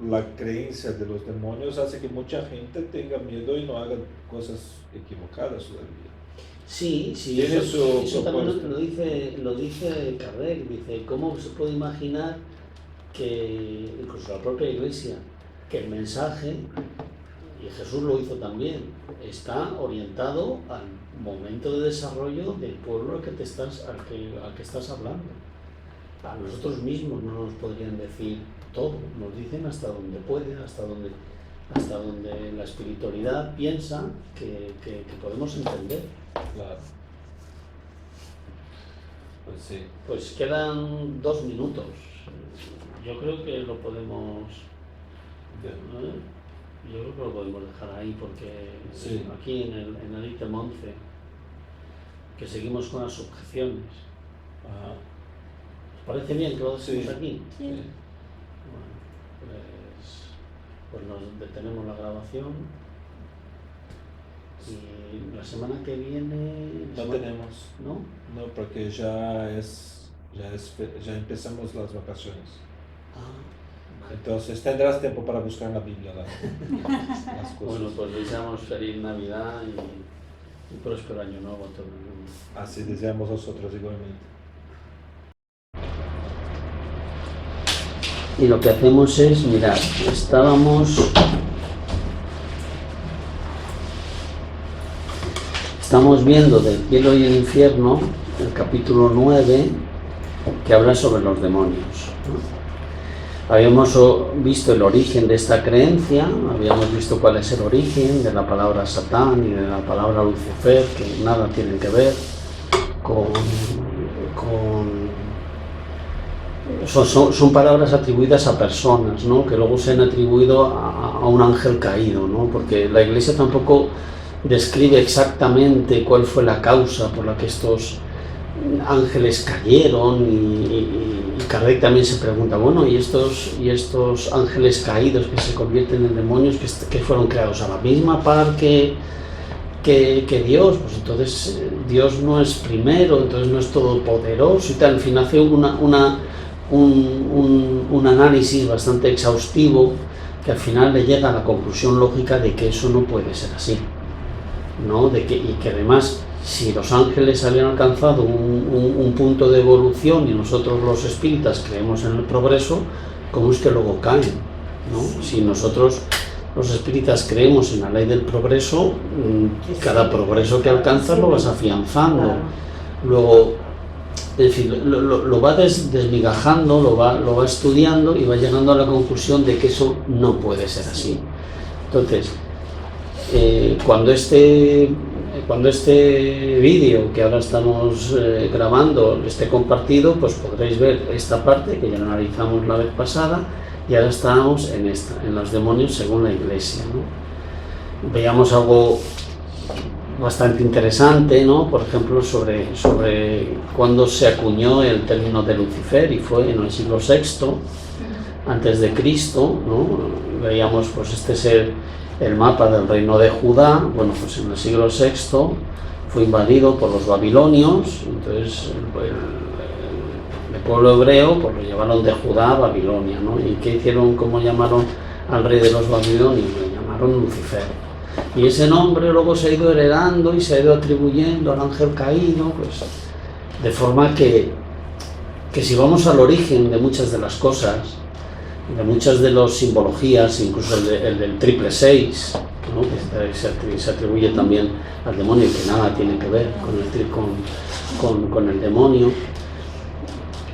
la creencia de los demonios hace que mucha gente tenga miedo y no haga cosas equivocadas todavía.
Sí,
Tiene
eso también
propuesta.
lo dice Kardec, dice, ¿cómo se puede imaginar que, incluso la propia Iglesia, que el mensaje, y Jesús lo hizo también, está orientado al momento de desarrollo del pueblo al que estás hablando? A nosotros mismos no nos podrían decir todo, nos dicen hasta donde pueden, hasta donde la espiritualidad piensa que podemos entender.
Claro. Pues sí.
Pues quedan 2 minutos. Yo creo que lo podemos... Yo creo que lo podemos dejar ahí porque
sí.
Aquí en el ítem 11, que seguimos con las objeciones.
Ajá.
¿Os parece bien que lo dejemos
Sí.
aquí?
Sí.
Bueno, pues nos detenemos la grabación y la semana que viene...
No tenemos.
¿No?
No, porque ya empezamos las vacaciones.
Ah,
Entonces tendrás tiempo para buscar en la Biblia las cosas.
bueno, pues deseamos feliz Navidad y próspero año nuevo a todo el mundo.
Así deseamos nosotros igualmente.
Y lo que hacemos es, mirad, estamos viendo del cielo y el infierno, el capítulo 9, que habla sobre los demonios, ¿no? Habíamos visto el origen de esta creencia, habíamos visto cuál es el origen de la palabra Satán y de la palabra Lucifer, que nada tienen que ver son palabras atribuidas a personas, ¿no? Que luego se han atribuido a un ángel caído, ¿no? Porque la Iglesia tampoco describe exactamente cuál fue la causa por la que estos ángeles cayeron y Kardec también se pregunta, bueno, ¿y estos ángeles caídos que se convierten en demonios que fueron creados a la misma par que Dios? Pues entonces Dios no es primero, entonces no es todopoderoso y tal. En fin, hace un análisis bastante exhaustivo que al final le llega a la conclusión lógica de que eso no puede ser así, ¿no? Y que además, si los ángeles habían alcanzado un punto de evolución y nosotros los espíritas creemos en el progreso, ¿cómo es que luego caen, ¿no? Si nosotros los espíritas creemos en la ley del progreso, cada progreso que alcanzas lo vas afianzando. Luego, en fin, lo va desmigajando, lo va estudiando y va llegando a la conclusión de que eso no puede ser así. Entonces, cuando este vídeo que ahora estamos grabando esté compartido, pues podréis ver esta parte que ya analizamos la vez pasada y ahora estamos en los demonios según la Iglesia, ¿no? Veamos algo bastante interesante, ¿no? Por ejemplo, sobre cuándo se acuñó el término de Lucifer, y fue en el siglo VI antes de Cristo, ¿no? Veíamos, pues este es el mapa del reino de Judá. Bueno, pues en el siglo VI fue invadido por los babilonios, entonces el pueblo hebreo pues lo llevaron de Judá a Babilonia, ¿no? ¿Y qué hicieron? ¿Cómo llamaron al rey de los babilonios? Le llamaron Lucifer. Y ese nombre luego se ha ido heredando y se ha ido atribuyendo al ángel caído, pues de forma que si vamos al origen de muchas de las cosas, de muchas de las simbologías, incluso el del 666, ¿no? Que se atribuye también al demonio y que nada tiene que ver con el demonio.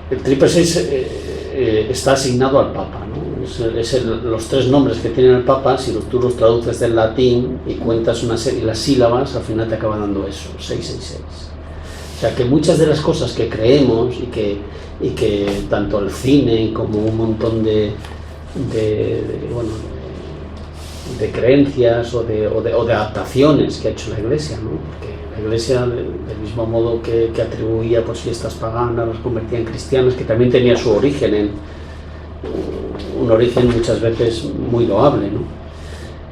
El 666 está asignado al Papa, ¿no? Los 3 nombres que tiene el Papa, si tú los traduces del latín y cuentas una serie, las sílabas, al final te acaba dando eso, 666. O sea que muchas de las cosas que creemos y que tanto el cine como un montón de creencias o de adaptaciones que ha hecho la Iglesia, ¿no? Porque la Iglesia, del mismo modo que atribuía pues, fiestas paganas, las convertía en cristianas, que también tenía su origen en un origen muchas veces muy loable, ¿no?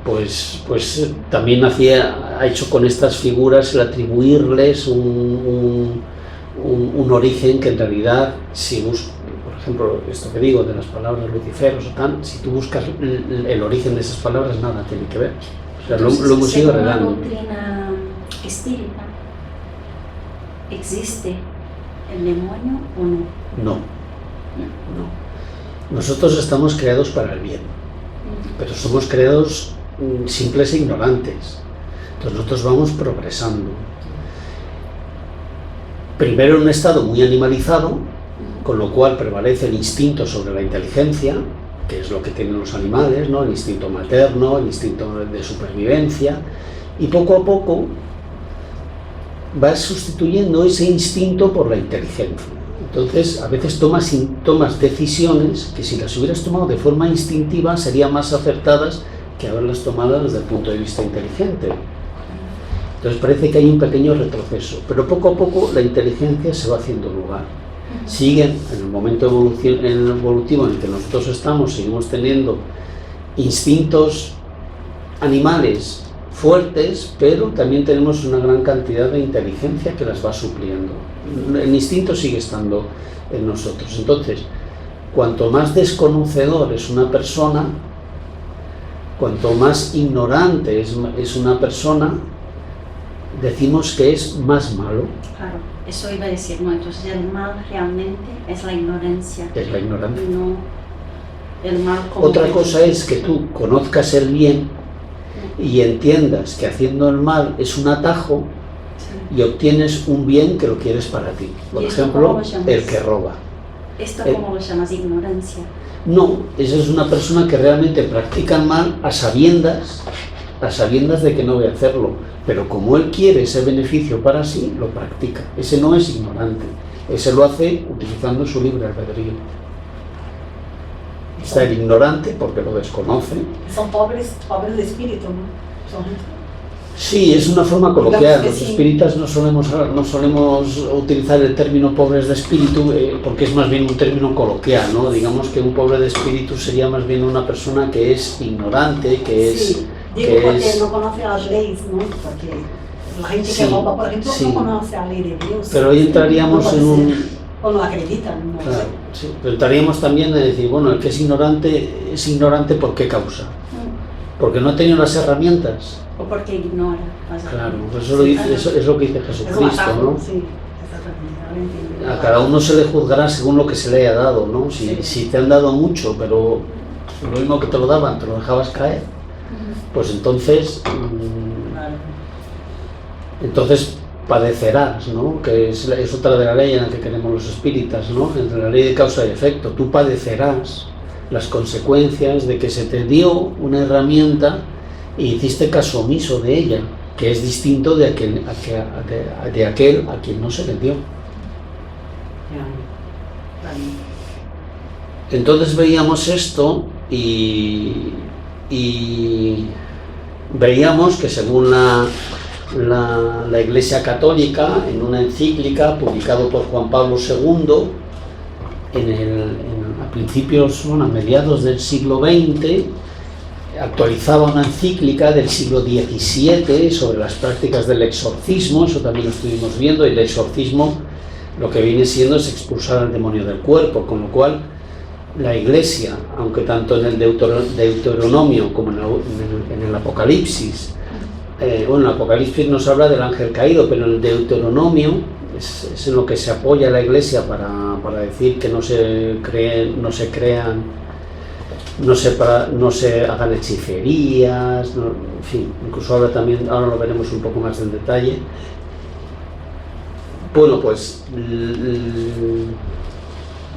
Pues también ha hecho con estas figuras el atribuirles un origen que en realidad, si buscas, por ejemplo, esto que digo de las palabras luciferos o tal, si tú buscas el origen de esas palabras, nada tiene que ver. O sea, lo hemos ido heredando.
¿La doctrina espírita existe el demonio o no?
No. Nosotros estamos creados para el bien, pero somos creados simples e ignorantes. Entonces nosotros vamos progresando. Primero en un estado muy animalizado, con lo cual prevalece el instinto sobre la inteligencia, que es lo que tienen los animales, ¿no? El instinto materno, el instinto de supervivencia, y poco a poco vas sustituyendo ese instinto por la inteligencia. Entonces, a veces tomas decisiones que si las hubieras tomado de forma instintiva serían más acertadas que haberlas tomado desde el punto de vista inteligente. Entonces parece que hay un pequeño retroceso, pero poco a poco la inteligencia se va haciendo lugar. Siguen en el momento evolutivo en el que nosotros estamos, seguimos teniendo instintos animales fuertes, pero también tenemos una gran cantidad de inteligencia que las va supliendo. El instinto sigue estando en nosotros. Entonces, cuanto más desconocedor es una persona, cuanto más ignorante es una persona, decimos que es más malo.
Claro, eso iba a decir, no, entonces el mal realmente es la ignorancia.
Es la ignorancia.
No el mal como
Otra cosa es que tú conozcas el bien y entiendas que haciendo el mal es un atajo, sí, y obtienes un bien que lo quieres para ti. Por ejemplo, el que roba.
¿Esto cómo lo llamas? Ignorancia.
No, esa es una persona que realmente practica el mal a sabiendas de que no voy a hacerlo, pero como él quiere ese beneficio para sí, lo practica. Ese no es ignorante, ese lo hace utilizando su libre albedrío. Está el ignorante porque lo desconoce.
Son pobres de espíritu, ¿no? Son...
Sí, es una forma coloquial. Los
sí,
espíritas no solemos utilizar el término pobres de espíritu porque es más bien un término coloquial, ¿no? Digamos que un pobre de espíritu sería más bien una persona que es ignorante, que
sí,
es...
Digo
que
porque
es...
no conoce las leyes, ¿no? Porque la gente
Sí,
que roba, por ejemplo,
sí,
no conoce la ley de Dios.
pero ahí entraríamos
no
en un...
O no acreditan, no
Claro,
sé.
sí, pero entraríamos también en decir, bueno, el que es ignorante ¿por qué causa? Porque no ha tenido las herramientas.
O porque ignora.
Claro, pues eso es lo que dice Jesucristo, ¿no?
Sí, exactamente.
A cada uno se le juzgará según lo que se le haya dado, ¿no? Si te han dado mucho, pero lo mismo que te lo daban, te lo dejabas caer, pues entonces padecerás, ¿no? Que es otra de la ley en la que queremos los espíritas, ¿no? Entre la ley de causa y efecto. Tú padecerás las consecuencias de que se te dio una herramienta y hiciste caso omiso de ella, que es distinto de aquel a quien no se le dio. Entonces veíamos esto y veíamos que según la Iglesia Católica, en una encíclica publicado por Juan Pablo II a mediados del siglo XX, actualizaba una encíclica del siglo XVII sobre las prácticas del exorcismo, eso también lo estuvimos viendo, y el exorcismo lo que viene siendo es expulsar al demonio del cuerpo, con lo cual la Iglesia, aunque tanto en el Deuteronomio como en el Apocalipsis, bueno, el Apocalipsis nos habla del ángel caído, pero en el Deuteronomio es en lo que se apoya la Iglesia para decir que no se hagan hechicerías, en fin, incluso ahora lo veremos un poco más en detalle. Bueno, pues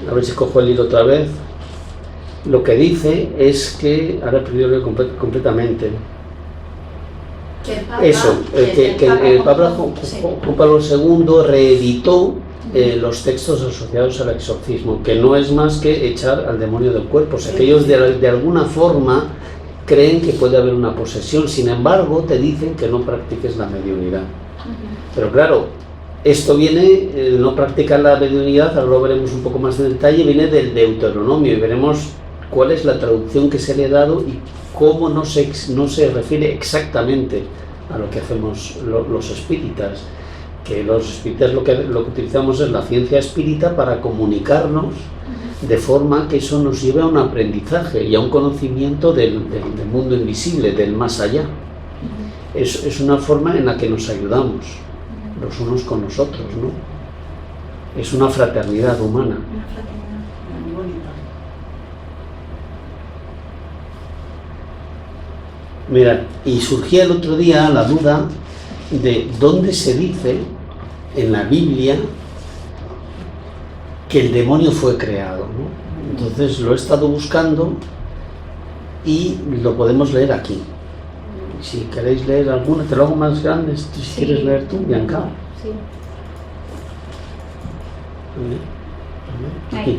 a ver si cojo el hilo otra vez. Lo que dice es que, ahora he perdido el hilo completamente. Que el Papa Juan Pablo II reeditó los textos asociados al exorcismo, que no es más que echar al demonio del cuerpo. O sea, que ellos de alguna forma creen que puede haber una posesión, sin embargo te dicen que no practiques la mediunidad. Pero claro, esto viene, no practicar la mediunidad, ahora lo veremos un poco más en detalle, viene del Deuteronomio y veremos cuál es la traducción que se le ha dado y cómo no se refiere exactamente a lo que hacemos los espíritas. Que los espíritas lo que utilizamos es la ciencia espírita para comunicarnos de forma que eso nos lleve a un aprendizaje y a un conocimiento del mundo invisible, del más allá. Es una forma en la que nos ayudamos los unos con los otros, ¿no? Es una fraternidad humana.
Una fraternidad muy bonita.
Mira, y surgía el otro día la duda de dónde se dice en la Biblia que el demonio fue creado, ¿no? Entonces lo he estado buscando y lo podemos leer aquí. Si queréis leer alguna, te lo hago más grande, si quieres leer tú, Bianca.
Sí.
Aquí.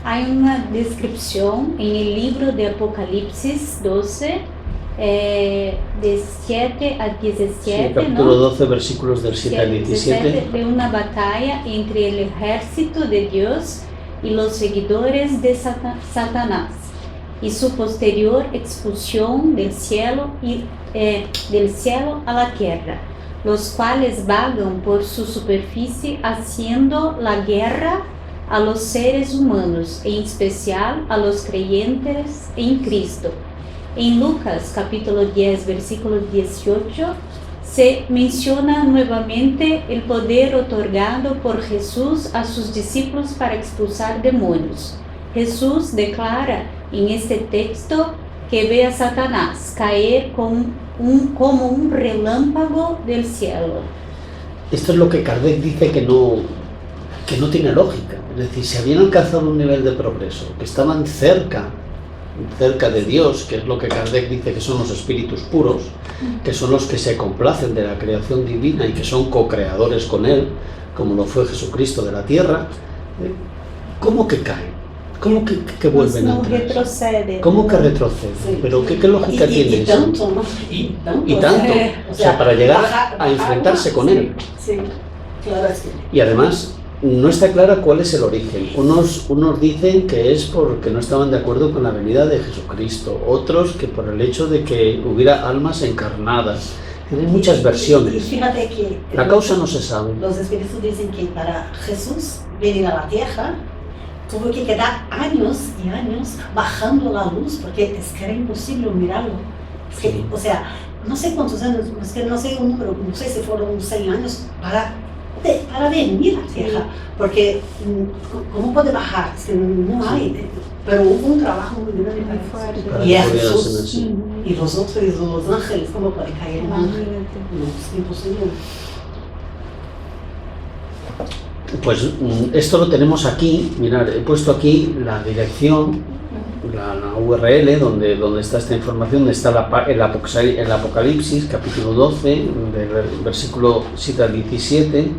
Hay una descripción en el libro de Apocalipsis 12, de 7 a 17,
Sí, capítulo 12, versículos del 7 al
17,
17.
de una batalla entre el ejército de Dios y los seguidores de Satanás, y su posterior expulsión del cielo a la tierra, los cuales vagan por su superficie haciendo la guerra a los seres humanos, en especial a los creyentes en Cristo. En Lucas capítulo 10, versículo 18, se menciona nuevamente el poder otorgado por Jesús a sus discípulos para expulsar demonios. Jesús declara en este texto que ve a Satanás caer como un relámpago del cielo.
Esto es lo que Kardec dice que no tiene lógica. Es decir, si habían alcanzado un nivel de progreso, que estaban cerca de Dios, que es lo que Kardec dice que son los espíritus puros, que son los que se complacen de la creación divina y que son co-creadores con Él, como lo fue Jesucristo de la tierra, ¿cómo que caen? ¿Cómo que vuelven
No
atrás?
retrocede.
¿Cómo que retroceden?
Sí.
¿Pero qué lógica tiene
Y
eso?
tanto, ¿no?
Y tanto. O sea, para llegar
bajar,
a enfrentarse con
sí,
Él.
Sí, claro, es que
Y además, no está clara cuál es el origen. Unos dicen que es porque no estaban de acuerdo con la venida de Jesucristo, otros que por el hecho de que hubiera almas encarnadas. Tienen muchas
Y
versiones.
fíjate que
La causa no se sabe.
los espíritus dicen que para Jesús venir a la tierra tuvo que quedar años y años bajando la luz porque es que era imposible mirarlo. Es que,
Sí.
o sea, no sé cuántos años, es que no sé un número, no sé si fueron 100 años para venir a la tierra, porque ¿cómo puede bajar? Es que no hay, pero hubo un trabajo muy grande
Muy
para
fuerte.
Para
y
que
es
pudieran
Jesús.
ser así.
Y los otros, los ángeles, ¿cómo puede caer un ángel?
Imagínate.
No, es imposible.
Pues esto lo tenemos aquí. Mirad, he puesto aquí la dirección, la URL donde está esta información, donde está el Apocalipsis, capítulo 12, del versículo 7 al 17,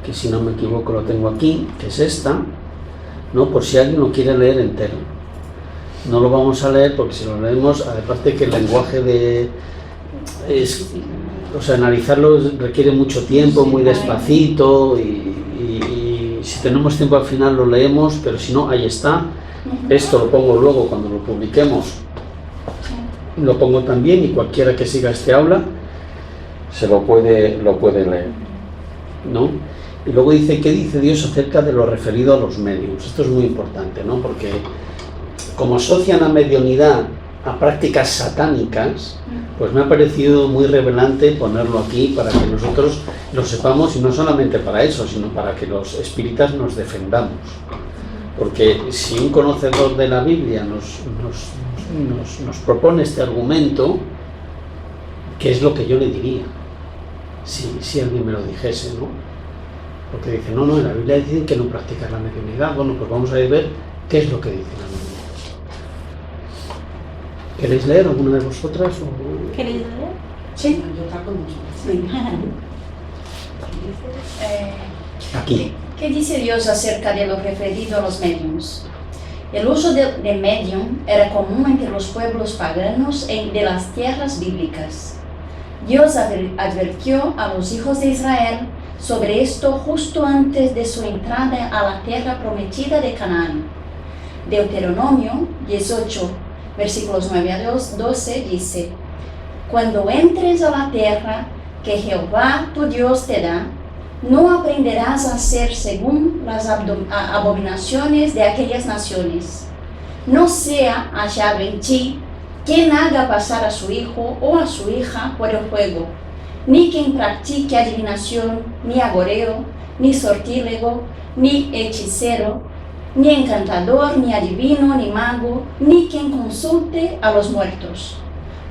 que si no me equivoco lo tengo aquí, que es esta, ¿no? Por si alguien lo quiere leer entero. No lo vamos a leer porque si lo leemos, aparte que el lenguaje analizarlo requiere mucho tiempo, muy despacito y si tenemos tiempo al final lo leemos, pero si no, ahí está. Esto lo pongo luego cuando lo publiquemos lo pongo también y cualquiera que siga este aula se lo puede leer, ¿no? Y luego dice, ¿qué dice Dios acerca de lo referido a los mediums? Esto es muy importante, ¿no? Porque como asocian a mediunidad a prácticas satánicas, pues me ha parecido muy revelante ponerlo aquí para que nosotros lo sepamos, y no solamente para eso, sino para que los espíritas nos defendamos. Porque si un conocedor de la Biblia nos propone este argumento, ¿qué es lo que yo le diría? Si alguien me lo dijese, ¿no? Porque dice, no, en la Biblia dicen que no practicas la mediunidad. Bueno, pues vamos a ver qué es lo que dice la Biblia. ¿Queréis leer alguna de vosotras?
¿Queréis leer?
Sí.
Yo trago mucho. Sí.
Aquí.
¿Qué dice Dios acerca de lo referido a los mediums? El uso de medium era común entre los pueblos paganos de las tierras bíblicas. Dios advirtió a los hijos de Israel sobre esto justo antes de su entrada a la tierra prometida de Canaán. Deuteronomio 18, versículos 9 a 12 dice: Cuando entres a la tierra que Jehová tu Dios te da, no aprenderás a hacer según las abominaciones de aquellas naciones. No sea hallado en ti quien haga pasar a su hijo o a su hija por el fuego, ni quien practique adivinación, ni agorero, ni sortílego, ni hechicero, ni encantador, ni adivino, ni mago, ni quien consulte a los muertos,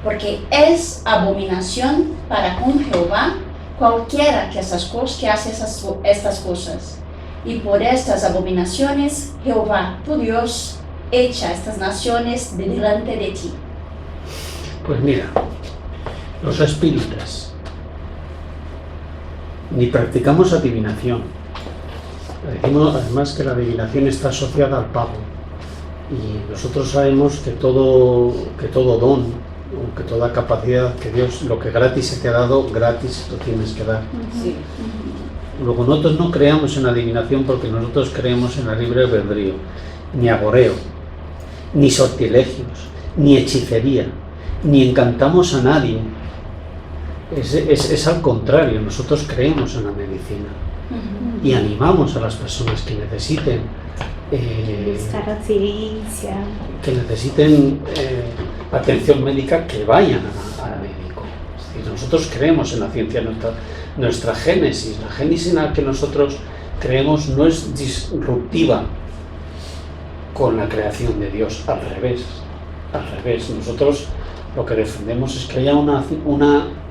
porque es abominación para con Jehová cualquiera que hace estas cosas. Y por estas abominaciones Jehová tu Dios echa estas naciones de delante de ti.
Pues mira, los espíritas ni practicamos adivinación. Decimos además que la adivinación está asociada al pago, y nosotros sabemos que todo don, o que toda capacidad que Dios, lo que gratis se te ha dado, gratis lo tienes que dar.
Sí.
Luego nosotros no creamos en adivinación porque nosotros creemos en la libre albedrío, ni agoreo, ni sortilegios, ni hechicería, ni encantamos a nadie. Es al contrario, nosotros creemos en la medicina y animamos a las personas que necesiten
Buscar la ciencia.
atención médica, que vayan al médico. Es decir, nosotros creemos en la ciencia, nuestra génesis, la génesis en la que nosotros creemos no es disruptiva con la creación de Dios, al revés. Nosotros lo que defendemos es que haya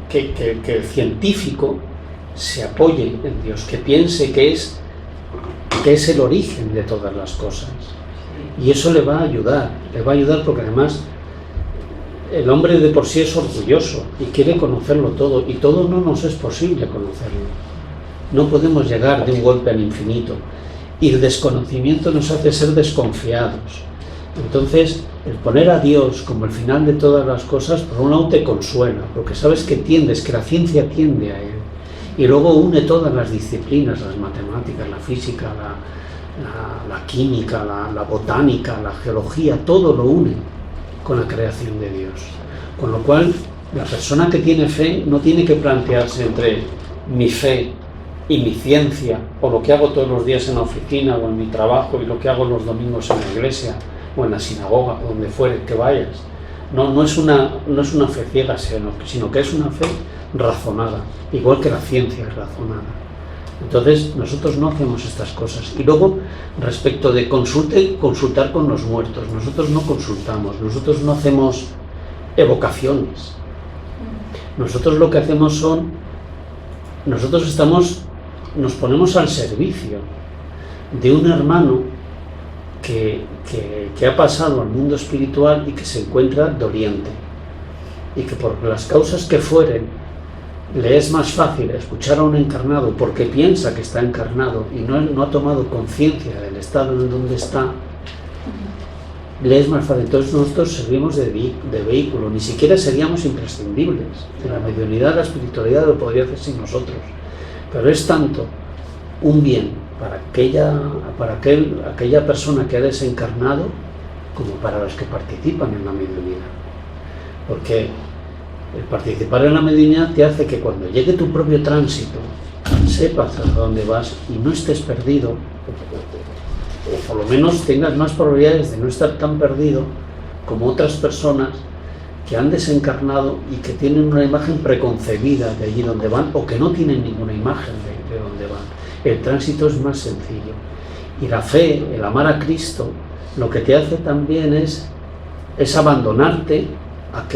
que el científico se apoye en Dios, que piense que es el origen de todas las cosas, y eso le va a ayudar porque además el hombre de por sí es orgulloso y quiere conocerlo todo, y todo no nos es posible conocerlo, no podemos llegar de un golpe al infinito, y el desconocimiento nos hace ser desconfiados. Entonces, el poner a Dios como el final de todas las cosas, por un lado te consuela, porque sabes que la ciencia tiende a Él, y luego une todas las disciplinas, las matemáticas, la física, la química, la botánica, la geología, todo lo une con la creación de Dios. Con lo cual, la persona que tiene fe no tiene que plantearse entre mi fe y mi ciencia, o lo que hago todos los días en la oficina o en mi trabajo, y lo que hago los domingos en la iglesia o en la sinagoga, o donde fuere que vayas. No es una fe ciega, sino que es una fe razonada, igual que la ciencia es razonada. Entonces nosotros no hacemos estas cosas. Y luego, respecto de consultar con los muertos, nosotros no consultamos, nosotros no hacemos evocaciones. Nosotros lo que hacemos nos ponemos al servicio de un hermano que ha pasado al mundo espiritual y que se encuentra doliente, y que por las causas que fueren le es más fácil escuchar a un encarnado porque piensa que está encarnado y no ha tomado conciencia del estado en donde está, le es más fácil. Entonces nosotros servimos de vehículo, ni siquiera seríamos imprescindibles. En la mediunidad, la espiritualidad lo podría hacer sin nosotros, pero es tanto un bien para aquella persona que ha desencarnado como para los que participan en la mediunidad. Porque el participar en la mediunidad te hace que cuando llegue tu propio tránsito sepas a dónde vas y no estés perdido, o por lo menos tengas más probabilidades de no estar tan perdido como otras personas que han desencarnado y que tienen una imagen preconcebida de allí donde van, o que no tienen ninguna imagen de dónde van. El tránsito es más sencillo. Y la fe, el amar a Cristo, lo que te hace también es abandonarte a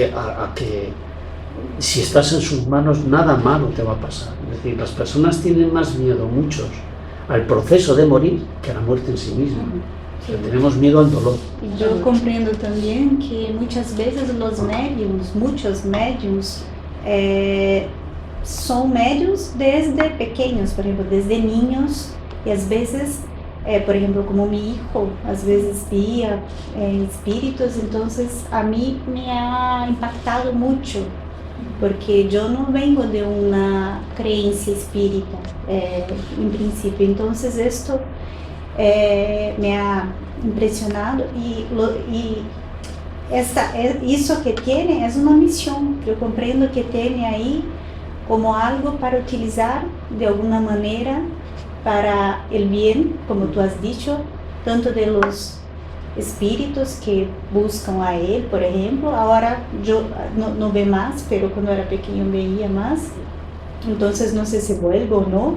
que si estás en sus manos nada malo te va a pasar. Es decir, las personas tienen más miedo, muchos, al proceso de morir que a la muerte en sí misma.
Sí.
O sea, tenemos miedo al dolor.
Yo comprendo también que muchas veces los médiums, muchos médiums, son médiums desde pequeños, por ejemplo, desde niños, y a veces, por ejemplo, como mi hijo, a veces veía espíritus, entonces a mí me ha impactado mucho, porque yo no vengo de una creencia espírita, en principio, entonces esto me ha impresionado y eso que tiene es una misión. Yo comprendo que tiene ahí como algo para utilizar de alguna manera para el bien, como tú has dicho, tanto de los espíritus que buscan a él, por ejemplo. Ahora yo no veo más, pero cuando era pequeño veía más, entonces no sé si vuelvo o no,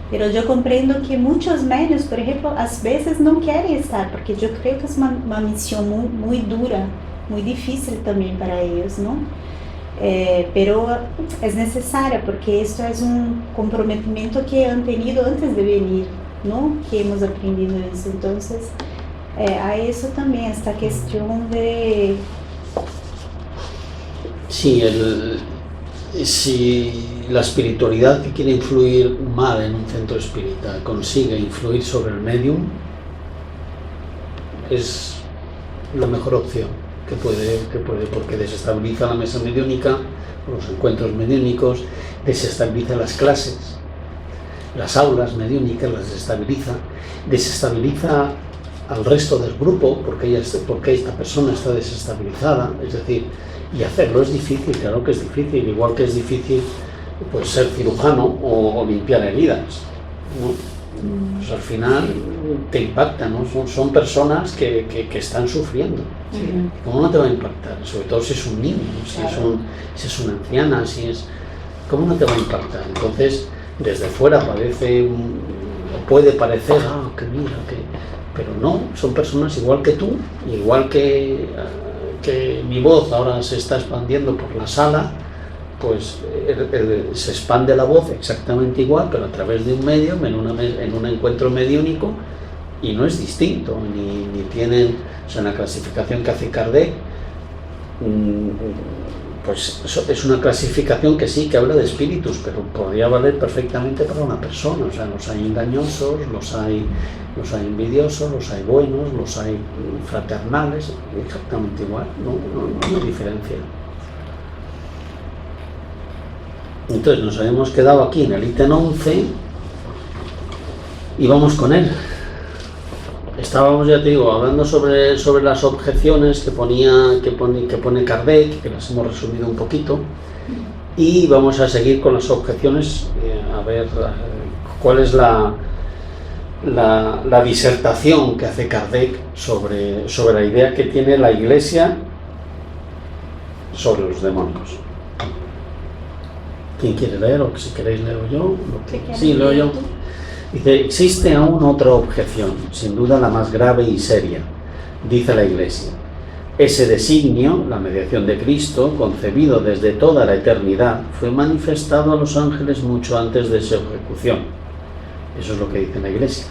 pero yo comprendo que muchos medios, por ejemplo, a veces no quieren estar, porque yo creo que es una misión muy dura, muy difícil también para ellos, ¿no? Pero es necesaria, porque esto es un comprometimiento que han tenido antes de venir, ¿no? Que hemos aprendido eso. Entonces, a eso también, esta cuestión de...
Sí, si la espiritualidad que quiere influir mal en un centro espírita consigue influir sobre el medium, es la mejor opción que puede, porque desestabiliza la mesa mediúnica, los encuentros mediúnicos, desestabiliza las clases, las aulas mediúnicas, las desestabiliza al resto del grupo, porque esta persona está desestabilizada, es decir, y hacerlo es difícil, claro que es difícil, igual que es difícil pues ser cirujano o limpiar heridas, ¿no? Pues al final te impacta, ¿no? Son personas que están sufriendo. ¿Cómo no te va a impactar? Sobre todo si es un niño, si es una anciana, ¿cómo no te va a impactar? Entonces, desde fuera puede parecer, que mira, pero no, son personas igual que tú, igual que mi voz ahora se está expandiendo por la sala, pues se expande la voz exactamente igual, pero a través de un medium, en un encuentro mediúnico, y no es distinto, ni tienen, o sea, en la clasificación que hace Kardec, pues es una clasificación que sí, que habla de espíritus, pero podría valer perfectamente para una persona. O sea, los hay engañosos, los hay envidiosos, los hay buenos, los hay fraternales, exactamente igual, no hay diferencia. Entonces nos habíamos quedado aquí en el ítem 11 y vamos con él. Estábamos, ya te digo, hablando sobre las objeciones que pone Kardec, que las hemos resumido un poquito, y vamos a seguir con las objeciones, a ver cuál es la disertación que hace Kardec sobre la idea que tiene la Iglesia sobre los demonios. ¿Quién quiere leer? O si queréis leo yo. Sí, leo yo. Dice, existe aún otra objeción, sin duda la más grave y seria, dice la Iglesia. Ese designio, la mediación de Cristo, concebido desde toda la eternidad, fue manifestado a los ángeles mucho antes de su ejecución. Eso es lo que dice la Iglesia.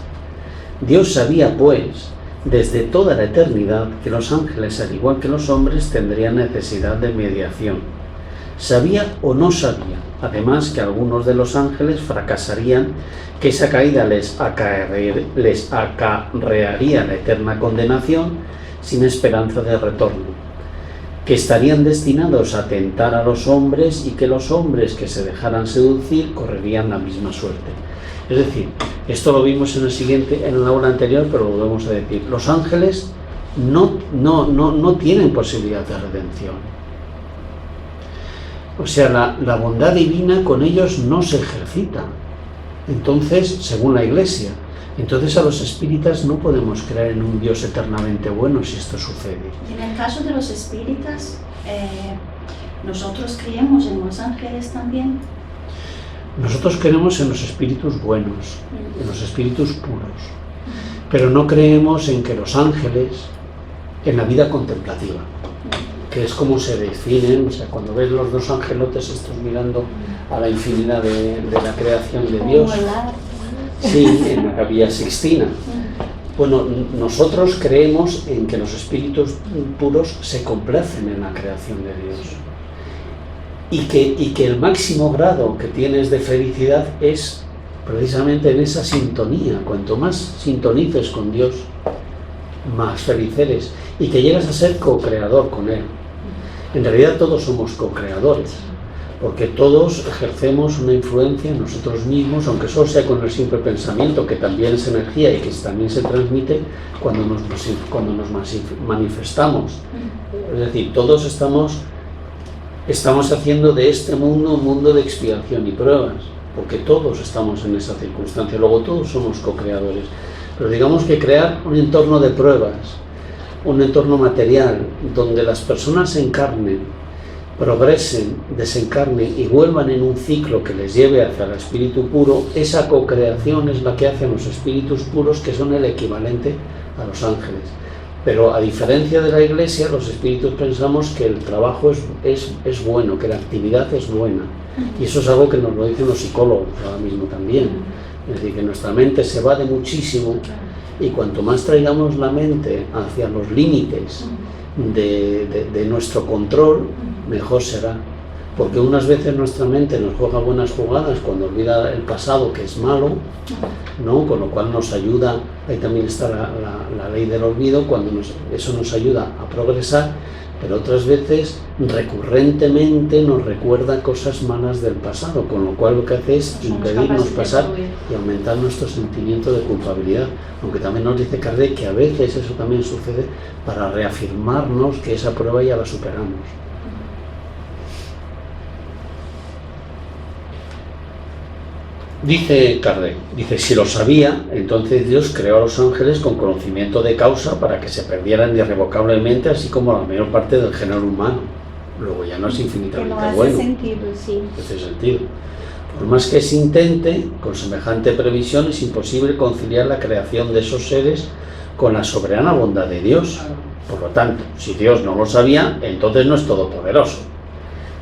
Dios sabía, pues, desde toda la eternidad, que los ángeles, al igual que los hombres, tendrían necesidad de mediación. Sabía o no sabía, además, que algunos de los ángeles fracasarían, que esa caída les acarrearía la eterna condenación sin esperanza de retorno, que estarían destinados a tentar a los hombres y que los hombres que se dejaran seducir correrían la misma suerte. Es decir, esto lo vimos en el aula anterior, pero lo volvemos a decir. Los ángeles no tienen posibilidad de redención. O sea, la bondad divina con ellos no se ejercita. Entonces, según la Iglesia, entonces a los espíritas no podemos creer en un Dios eternamente bueno si esto sucede.
En el caso de los espíritas, nosotros creemos en los ángeles también.
Nosotros creemos en los espíritus buenos, en los espíritus puros, pero no creemos en que los ángeles, en la vida contemplativa, que es como se definen, o sea, cuando ves los dos angelotes estos mirando a la infinidad de la creación de Dios, sí, en la Capilla Sixtina. Bueno, nosotros creemos en que los espíritus puros se complacen en la creación de Dios y que el máximo grado que tienes de felicidad es precisamente en esa sintonía. Cuanto más sintonices con Dios, más feliz eres y que llegas a ser co-creador con Él. En realidad todos somos co-creadores, porque todos ejercemos una influencia en nosotros mismos, aunque solo sea con el simple pensamiento, que también es energía y que también se transmite cuando nos manifestamos. Es decir, todos estamos haciendo de este mundo un mundo de expiación y pruebas, porque todos estamos en esa circunstancia, luego todos somos co-creadores. Pero digamos que crear un entorno de pruebas, un entorno material, donde las personas se encarnen, progresen, desencarnen y vuelvan en un ciclo que les lleve hacia el espíritu puro, esa co-creación es la que hacen los espíritus puros, que son el equivalente a los ángeles. Pero a diferencia de la Iglesia, los espíritus pensamos que el trabajo es bueno, que la actividad es buena. Y eso es algo que nos lo dicen los psicólogos ahora mismo también. Es decir, que nuestra mente se va de muchísimo y cuanto más traigamos la mente hacia los límites de nuestro control, mejor será. Porque unas veces nuestra mente nos juega buenas jugadas cuando olvida el pasado, que es malo, ¿no? Con lo cual nos ayuda, ahí también está la ley del olvido, cuando eso nos ayuda a progresar, pero otras veces recurrentemente nos recuerda cosas malas del pasado, con lo cual lo que hace es impedirnos pasar y aumentar nuestro sentimiento de culpabilidad. Aunque también nos dice Kardec que a veces eso también sucede para reafirmarnos que esa prueba ya la superamos. Dice Kardec, si lo sabía, entonces Dios creó a los ángeles con conocimiento de causa para que se perdieran irrevocablemente, así como la mayor parte del género humano. Luego ya no es infinitamente bueno.
Que no hace sentido, sí.
Hace sentido. Por más que se intente, con semejante previsión es imposible conciliar la creación de esos seres con la soberana bondad de Dios. Por lo tanto, si Dios no lo sabía, entonces no es todopoderoso.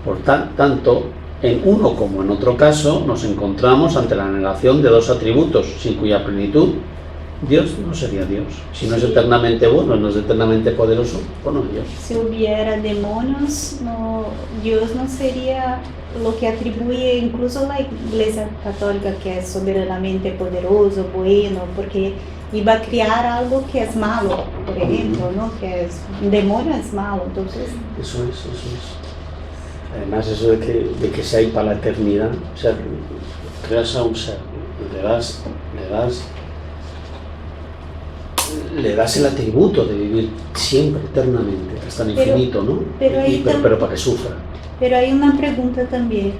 Por tanto, en uno como en otro caso, nos encontramos ante la negación de dos atributos, sin cuya plenitud Dios no sería Dios. Si no es eternamente bueno, no es eternamente poderoso, bueno, Dios.
Si hubiera demonios, Dios no sería lo que atribuye incluso la Iglesia Católica, que es soberanamente poderoso, bueno, porque iba a crear algo que es malo, por ejemplo, ¿no? Que es un demonio es malo, entonces... Eso es.
Además, eso de que sea ahí para la eternidad, o sea, creas a un ser, le das el atributo de vivir siempre, eternamente, hasta el infinito, ¿no? Pero para que sufra.
Pero hay una pregunta también,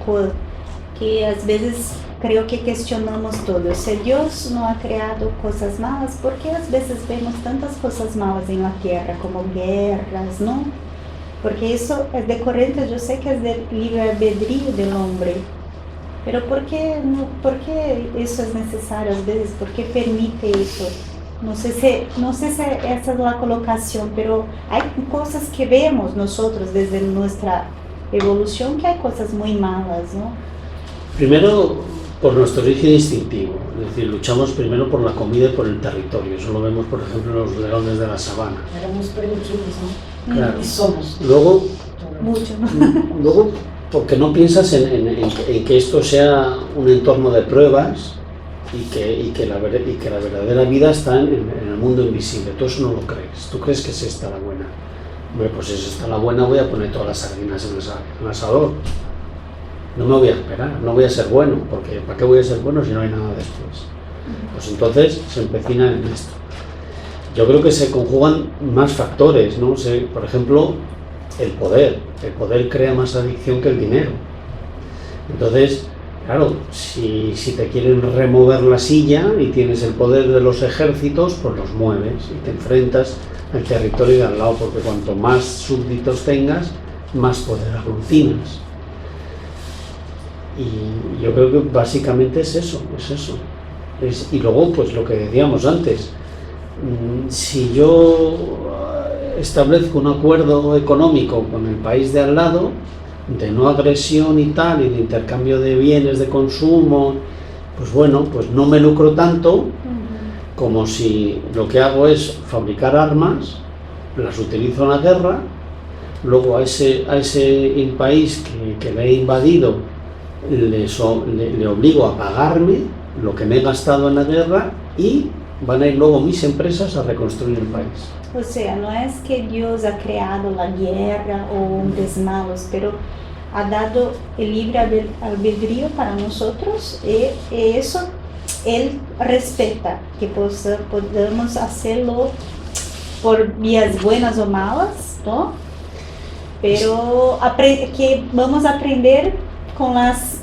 que a veces creo que cuestionamos todos. Si Dios no ha creado cosas malas, ¿por qué a veces vemos tantas cosas malas en la tierra, como guerras, ¿no? Porque eso es decorrente, yo sé que es del libre albedrío del hombre, pero ¿por qué eso es necesario a veces? ¿Por qué permite eso? No sé si esa es la colocación, pero hay cosas que vemos nosotros desde nuestra evolución, que hay cosas muy malas, ¿no?
Primero, por nuestro origen instintivo, es decir, luchamos primero por la comida y por el territorio. Eso lo vemos, por ejemplo, en los leones de la sabana.
Éramos primitivos, ¿no?
Claro.
Y somos.
Luego,
mucho, ¿no?
Luego, porque no piensas en que esto sea un entorno de pruebas y que la verdadera vida está en el mundo invisible. Tú eso no lo crees. Tú crees que es esta la buena. Hombre, pues si es esta la buena, voy a poner todas las sardinas en el asador. No me voy a esperar, no voy a ser bueno, porque ¿para qué voy a ser bueno si no hay nada después? Pues entonces se empecinan en esto. Yo creo que se conjugan más factores, ¿no? Por ejemplo, el poder crea más adicción que el dinero. Entonces, claro, si te quieren remover la silla y tienes el poder de los ejércitos, pues los mueves y te enfrentas al territorio de al lado, porque cuanto más súbditos tengas, más poder aglutinas. Y yo creo que básicamente es eso. Y luego, pues lo que decíamos antes, si yo establezco un acuerdo económico con el país de al lado, de no agresión y tal, y de intercambio de bienes de consumo, pues bueno, pues no me lucro tanto como si lo que hago es fabricar armas, las utilizo en la guerra, luego a ese país que le he invadido le obligo a pagarme lo que me he gastado en la guerra y van a ir luego mis empresas a reconstruir el país.
O sea, no es que Dios ha creado la guerra o desmalos, pero ha dado el libre albedrío para nosotros y eso Él respeta, que podamos hacerlo por vías buenas o malas, ¿no? Pero que vamos a aprender con las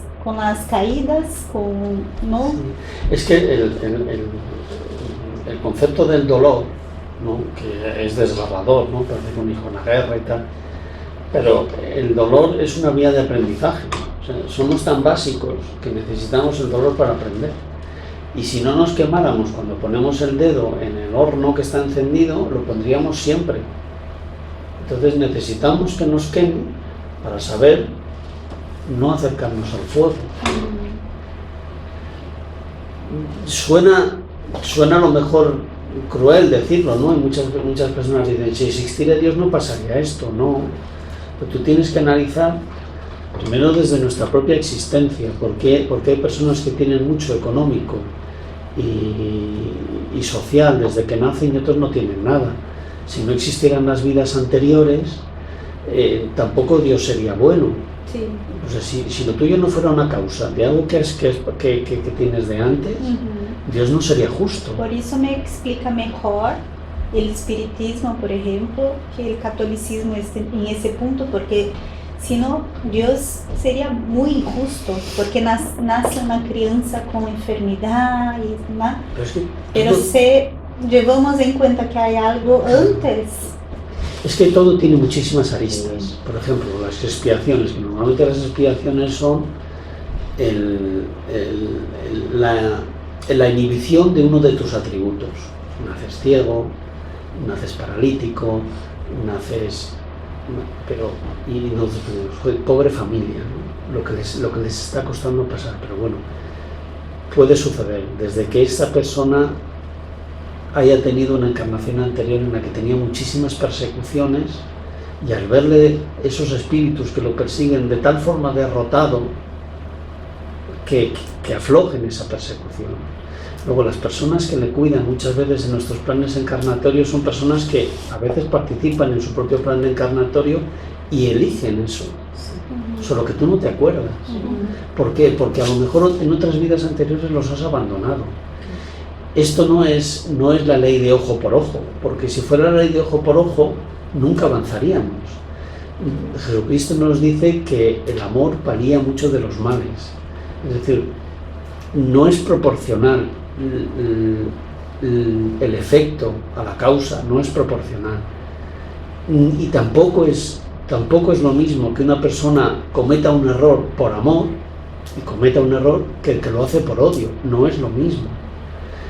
caídas, ¿no?
Es que el concepto del dolor, ¿no? Que es desgarrador, ¿no? Perder un hijo en la guerra y tal, pero el dolor es una vía de aprendizaje. O sea, somos tan básicos que necesitamos el dolor para aprender. Y si no nos quemáramos cuando ponemos el dedo en el horno que está encendido, lo pondríamos siempre. Entonces necesitamos que nos queme para saber no acercarnos al fuego. Suena a lo mejor cruel decirlo, ¿no? Y muchas personas dicen, si existiera Dios no pasaría esto, no. Pero tú tienes que analizar primero desde nuestra propia existencia, porque hay personas que tienen mucho económico y social desde que nacen y otros no tienen nada. Si no existieran las vidas anteriores, tampoco Dios sería bueno.
Sí.
O sea, si lo tuyo no fuera una causa de algo que tienes de antes, Dios no sería justo.
Por eso me explica mejor el espiritismo, por ejemplo, que el catolicismo en ese punto, porque si no, Dios sería muy injusto, porque nace una crianza con enfermedad, ¿no? Pero si llevamos en cuenta que hay algo antes.
Es que todo tiene muchísimas aristas. Por ejemplo, las expiaciones, que normalmente las expiaciones son la inhibición de uno de tus atributos. Naces ciego, naces paralítico, naces... y nos pobre familia, ¿no? lo que les está costando pasar, pero bueno, puede suceder desde que esa persona haya tenido una encarnación anterior en la que tenía muchísimas persecuciones y al verle esos espíritus que lo persiguen de tal forma derrotado que aflojen esa persecución. Luego, las personas que le cuidan muchas veces en nuestros planes encarnatorios son personas que a veces participan en su propio plan encarnatorio y eligen eso, solo que tú no te acuerdas. ¿Por qué? Porque a lo mejor en otras vidas anteriores los has abandonado. Esto no es la ley de ojo por ojo, porque si fuera la ley de ojo por ojo, nunca avanzaríamos. Jesucristo nos dice que el amor palía mucho de los males. Es decir, no es proporcional el efecto a la causa, no es proporcional. Y tampoco es lo mismo que una persona cometa un error por amor y cometa un error que el que lo hace por odio. No es lo mismo.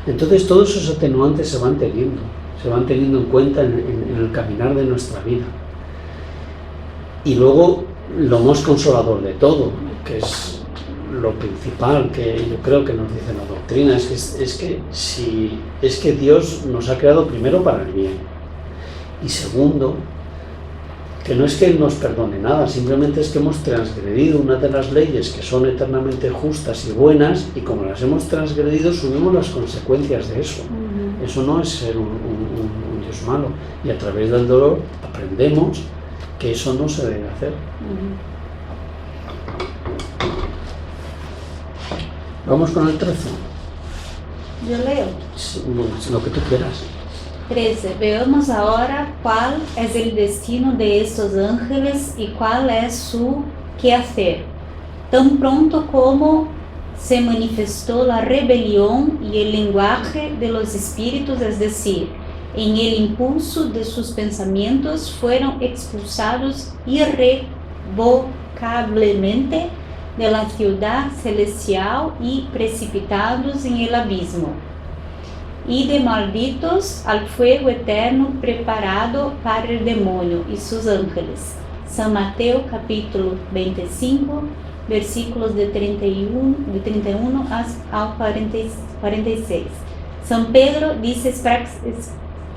Entonces todos esos atenuantes se van teniendo en cuenta en el caminar de nuestra vida. Y luego lo más consolador de todo, que es lo principal que yo creo que nos dice la doctrina, es que Dios nos ha creado primero para el bien y segundo, que no es que Él nos perdone nada, simplemente es que hemos transgredido una de las leyes que son eternamente justas y buenas, y como las hemos transgredido asumimos las consecuencias de eso. Eso no es ser un Dios malo, y a través del dolor aprendemos que eso no se debe hacer. Vamos con el 13.
Yo leo.
Lo que tú quieras.
13. Veamos ahora cuál es el destino de estos ángeles y cuál es su quehacer. Tan pronto como se manifestó la rebelión y el lenguaje de los espíritus, es decir, en el impulso de sus pensamientos, fueron expulsados irrevocablemente de la ciudad celestial y precipitados en el abismo, y de malditos al fuego eterno preparado para el demonio y sus ángeles. San Mateo capítulo 25, versículos de 31 al 46. San Pedro dice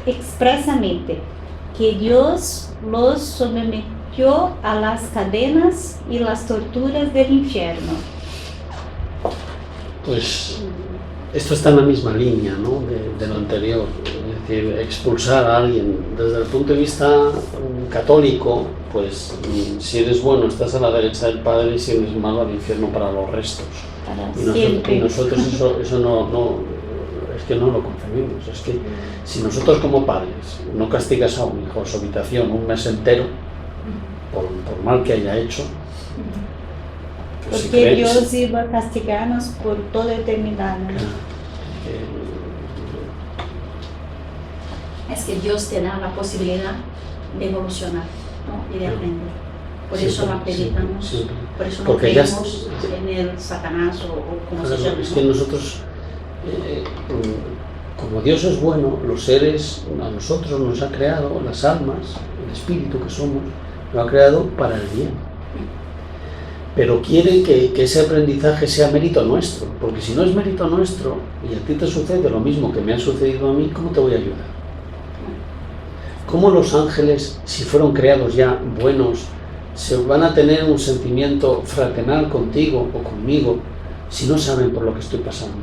expresamente que Dios los sometió a las cadenas y las torturas del infierno.
Pues esto está en la misma línea, ¿no?, de lo anterior. Es decir, expulsar a alguien desde el punto de vista católico, pues si eres bueno estás a la derecha del Padre y si eres malo al infierno para los restos. Y nosotros eso no, es que no lo concebimos. Es que si nosotros como padres no castigas a un hijo a su habitación un mes entero por mal que haya hecho, pues
porque
si
Dios iba a castigarnos por toda eternidad, ¿no?
Es que Dios te da la posibilidad de evolucionar, ¿no?, y de aprender. Por eso no acreditamos,
siempre.
por eso no
Porque
creemos en el Satanás o como se llama.
Es que nosotros, como Dios es bueno, los seres, a nosotros nos ha creado, las almas, el espíritu que somos, lo ha creado para el bien. Pero quiere que ese aprendizaje sea mérito nuestro, porque si no es mérito nuestro y a ti te sucede lo mismo que me ha sucedido a mí, ¿cómo te voy a ayudar? ¿Cómo los ángeles, si fueron creados ya buenos, se van a tener un sentimiento fraternal contigo o conmigo si no saben por lo que estoy pasando?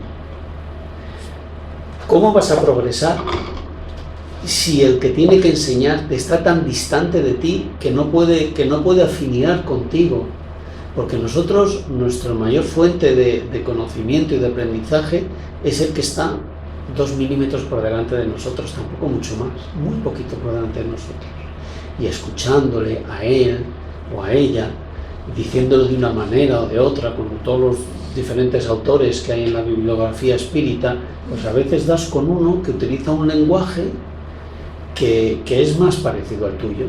¿Cómo vas a progresar si el que tiene que enseñarte está tan distante de ti que no puede afinidad contigo? Porque nosotros, nuestra mayor fuente de conocimiento y de aprendizaje es el que está 2 milímetros por delante de nosotros, tampoco mucho más, muy poquito por delante de nosotros. Y escuchándole a él o a ella, diciéndolo de una manera o de otra, como todos los diferentes autores que hay en la bibliografía espírita, pues a veces das con uno que utiliza un lenguaje que es más parecido al tuyo,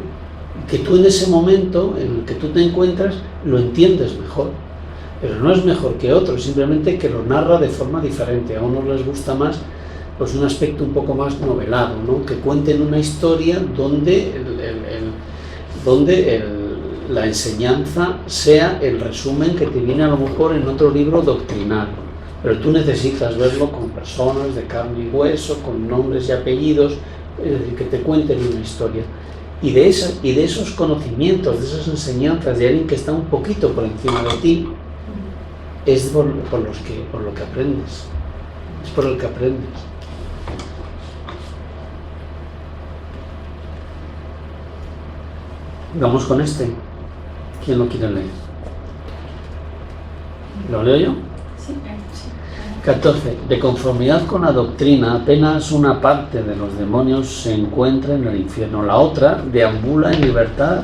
que tú en ese momento en el que tú te encuentras lo entiendes mejor, pero no es mejor que otro, simplemente que lo narra de forma diferente. A unos les gusta más pues un aspecto un poco más novelado, ¿no?, que cuenten una historia donde la enseñanza sea el resumen que te viene a lo mejor en otro libro doctrinal, pero tú necesitas verlo con personas de carne y hueso, con nombres y apellidos, es decir, que te cuenten una historia. Y de esos conocimientos, de esas enseñanzas de alguien que está un poquito por encima de ti, es por lo que aprendes. Es por el que aprendes. Vamos con este. ¿Quién lo quiere leer? ¿Lo leo yo?
Sí.
14. De conformidad con la doctrina, apenas una parte de los demonios se encuentra en el infierno. La otra deambula en libertad,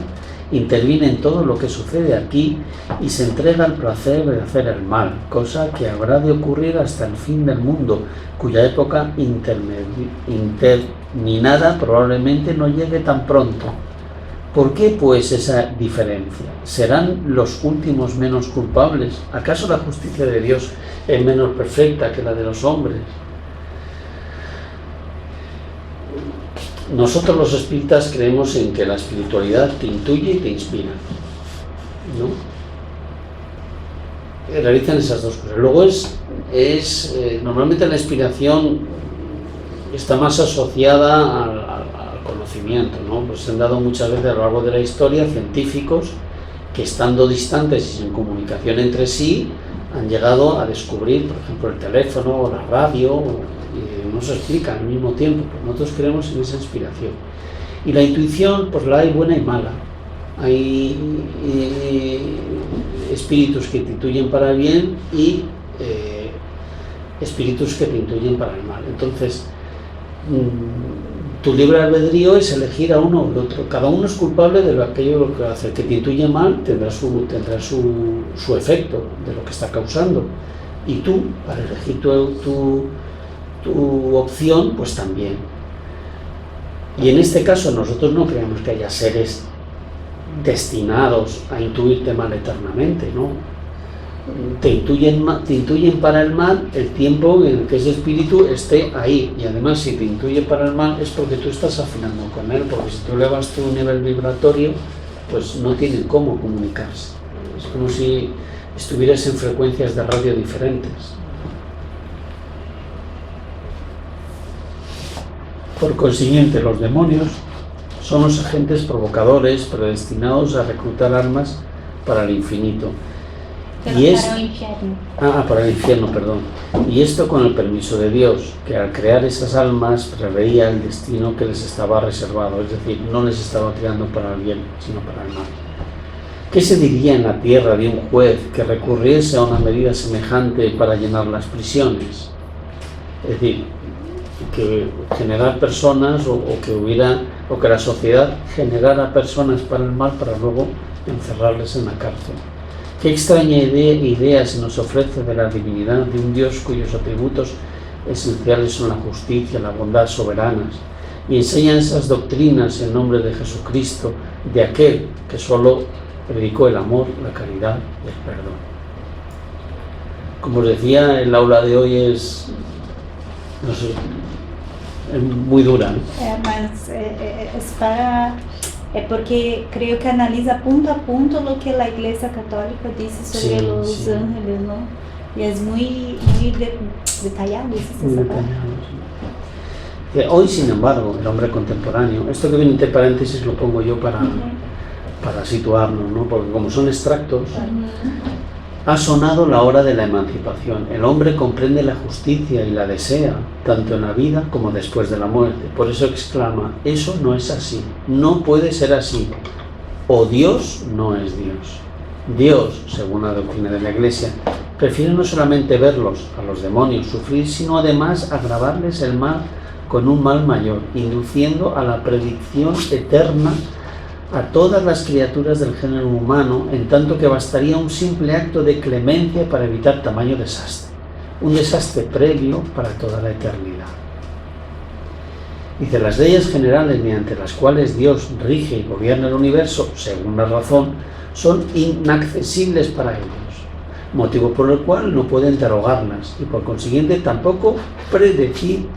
interviene en todo lo que sucede aquí y se entrega al placer de hacer el mal, cosa que habrá de ocurrir hasta el fin del mundo, cuya época interminada probablemente no llegue tan pronto. ¿Por qué, pues, esa diferencia? ¿Serán los últimos menos culpables? ¿Acaso la justicia de Dios es menos perfecta que la de los hombres? Nosotros los espíritas creemos en que la espiritualidad te intuye y te inspira, ¿no? Realizan esas dos cosas. Luego normalmente la inspiración está más asociada al conocimiento, ¿no? Pues se han dado muchas veces a lo largo de la historia científicos que, estando distantes y sin comunicación entre sí, han llegado a descubrir, por ejemplo, el teléfono o la radio, y no se explica al mismo tiempo. Pues nosotros creemos en esa inspiración. Y la intuición, pues la hay buena y mala. Hay espíritus que te intuyen para el bien y espíritus que te intuyen para el mal. Entonces, tu libre albedrío es elegir a uno o al otro. Cada uno es culpable de aquello que hace. El que te intuye mal tendrá su efecto de lo que está causando. Y tú, para elegir tu opción, pues también. Y en este caso nosotros no creemos que haya seres destinados a intuirte mal eternamente, ¿no? Te intuyen para el mal el tiempo en el que ese espíritu esté ahí, y además si te intuye para el mal es porque tú estás afinando con él, porque si tú elevas tu nivel vibratorio, pues no tienen cómo comunicarse. Es como si estuvieras en frecuencias de radio diferentes. Por consiguiente, los demonios son los agentes provocadores predestinados a reclutar almas para el infinito.
Pero para el infierno.
Para el infierno, perdón. Y esto con el permiso de Dios, que al crear esas almas preveía el destino que les estaba reservado, es decir, no les estaba creando para el bien, sino para el mal. ¿Qué se diría en la tierra de un juez que recurriese a una medida semejante para llenar las prisiones? Es decir, que generar personas o que la sociedad generara personas para el mal para luego encerrarles en la cárcel. Qué extraña idea se nos ofrece de la divinidad de un Dios cuyos atributos esenciales son la justicia, la bondad soberanas, y enseñan esas doctrinas en nombre de Jesucristo, de aquel que solo predicó el amor, la caridad y el perdón. Como os decía, el aula de hoy es muy dura, ¿no?
Porque creo que analiza punto a punto lo que la Iglesia Católica dice sobre los ángeles, ¿no? Y es muy detallado.
Hoy, sin embargo, el hombre contemporáneo, esto que viene entre paréntesis lo pongo yo para situarnos, ¿no? Porque como son extractos, ha sonado la hora de la emancipación. El hombre comprende la justicia y la desea, tanto en la vida como después de la muerte. Por eso exclama, eso no es así, no puede ser así. O Dios no es Dios. Dios, según la doctrina de la Iglesia, prefiere no solamente verlos, a los demonios, sufrir, sino además agravarles el mal con un mal mayor, induciendo a la predicción eterna a todas las criaturas del género humano, en tanto que bastaría un simple acto de clemencia para evitar tamaño desastre, un desastre previo para toda la eternidad. Dice, las leyes generales mediante las cuales Dios rige y gobierna el universo, según la razón, son inaccesibles para ellos, motivo por el cual no pueden derogarlas y por consiguiente tampoco predecir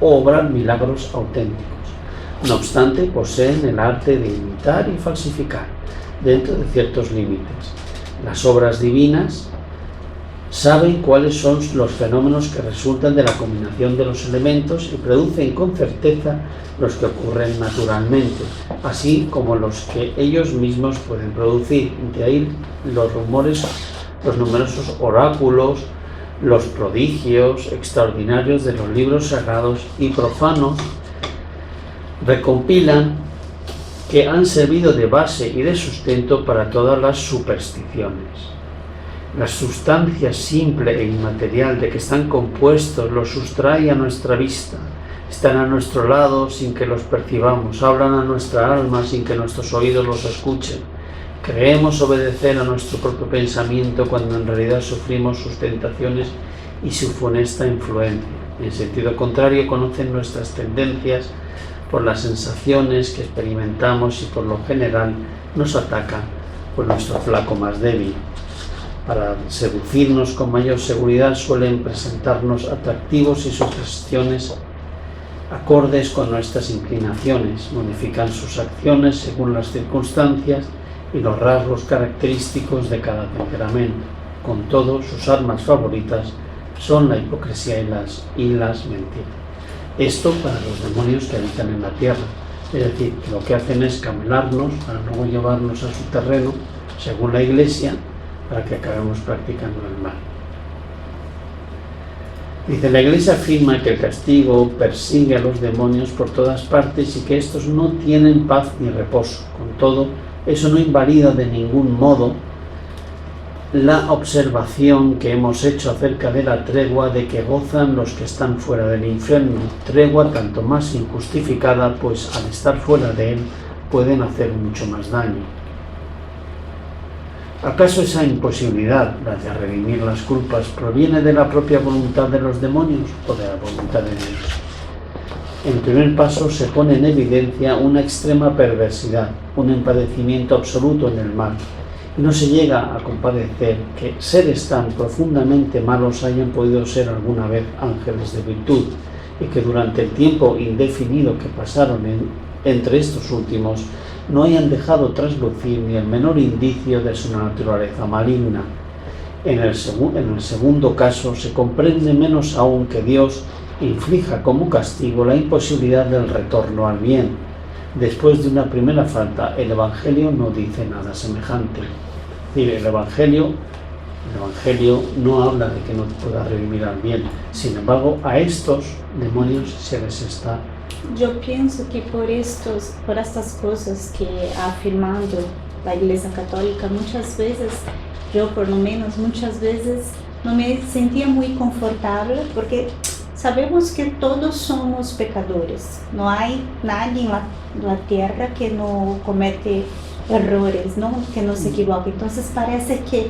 o obrar milagros auténticos. No obstante, poseen el arte de imitar y falsificar, dentro de ciertos límites. Las obras divinas saben cuáles son los fenómenos que resultan de la combinación de los elementos y producen con certeza los que ocurren naturalmente, así como los que ellos mismos pueden producir. De ahí los rumores, los numerosos oráculos, los prodigios extraordinarios de los libros sagrados y profanos recompilan que han servido de base y de sustento para todas las supersticiones. La sustancia simple e inmaterial de que están compuestos los sustrae a nuestra vista, están a nuestro lado sin que los percibamos, hablan a nuestra alma sin que nuestros oídos los escuchen. Creemos obedecer a nuestro propio pensamiento cuando en realidad sufrimos sus tentaciones y su funesta influencia. En sentido contrario, conocen nuestras tendencias por las sensaciones que experimentamos y por lo general nos atacan por nuestro flaco más débil. Para seducirnos con mayor seguridad suelen presentarnos atractivos y sugestiones acordes con nuestras inclinaciones, modifican sus acciones según las circunstancias y los rasgos característicos de cada temperamento. Con todo, sus armas favoritas son la hipocresía y las mentiras. Esto para los demonios que habitan en la tierra, es decir, que lo que hacen es camelarnos para luego llevarnos a su terreno, según la Iglesia, para que acabemos practicando el mal. Dice, la Iglesia afirma que el castigo persigue a los demonios por todas partes y que estos no tienen paz ni reposo. Con todo, eso no invalida de ningún modo la observación que hemos hecho acerca de la tregua de que gozan los que están fuera del infierno, tregua tanto más injustificada, pues al estar fuera de él pueden hacer mucho más daño. ¿Acaso esa imposibilidad, la de redimir las culpas, proviene de la propia voluntad de los demonios o de la voluntad de Dios? En primer paso se pone en evidencia una extrema perversidad, un empadecimiento absoluto en el mal. Y no se llega a compadecer que seres tan profundamente malos hayan podido ser alguna vez ángeles de virtud y que durante el tiempo indefinido que pasaron entre estos últimos no hayan dejado traslucir ni el menor indicio de su naturaleza maligna. En el segundo caso se comprende menos aún que Dios inflija como castigo la imposibilidad del retorno al bien. Después de una primera falta, el Evangelio no dice nada semejante. Es decir, el Evangelio no habla de que no pueda redimir al bien. Sin embargo, a estos demonios se les está...
Yo pienso que por estas cosas que ha afirmado la Iglesia Católica, muchas veces, yo por lo menos muchas veces no me sentía muy confortable porque sabemos que todos somos pecadores. No hay nadie en la tierra que no comete errores, ¿no? Que no se equivoque. Entonces parece que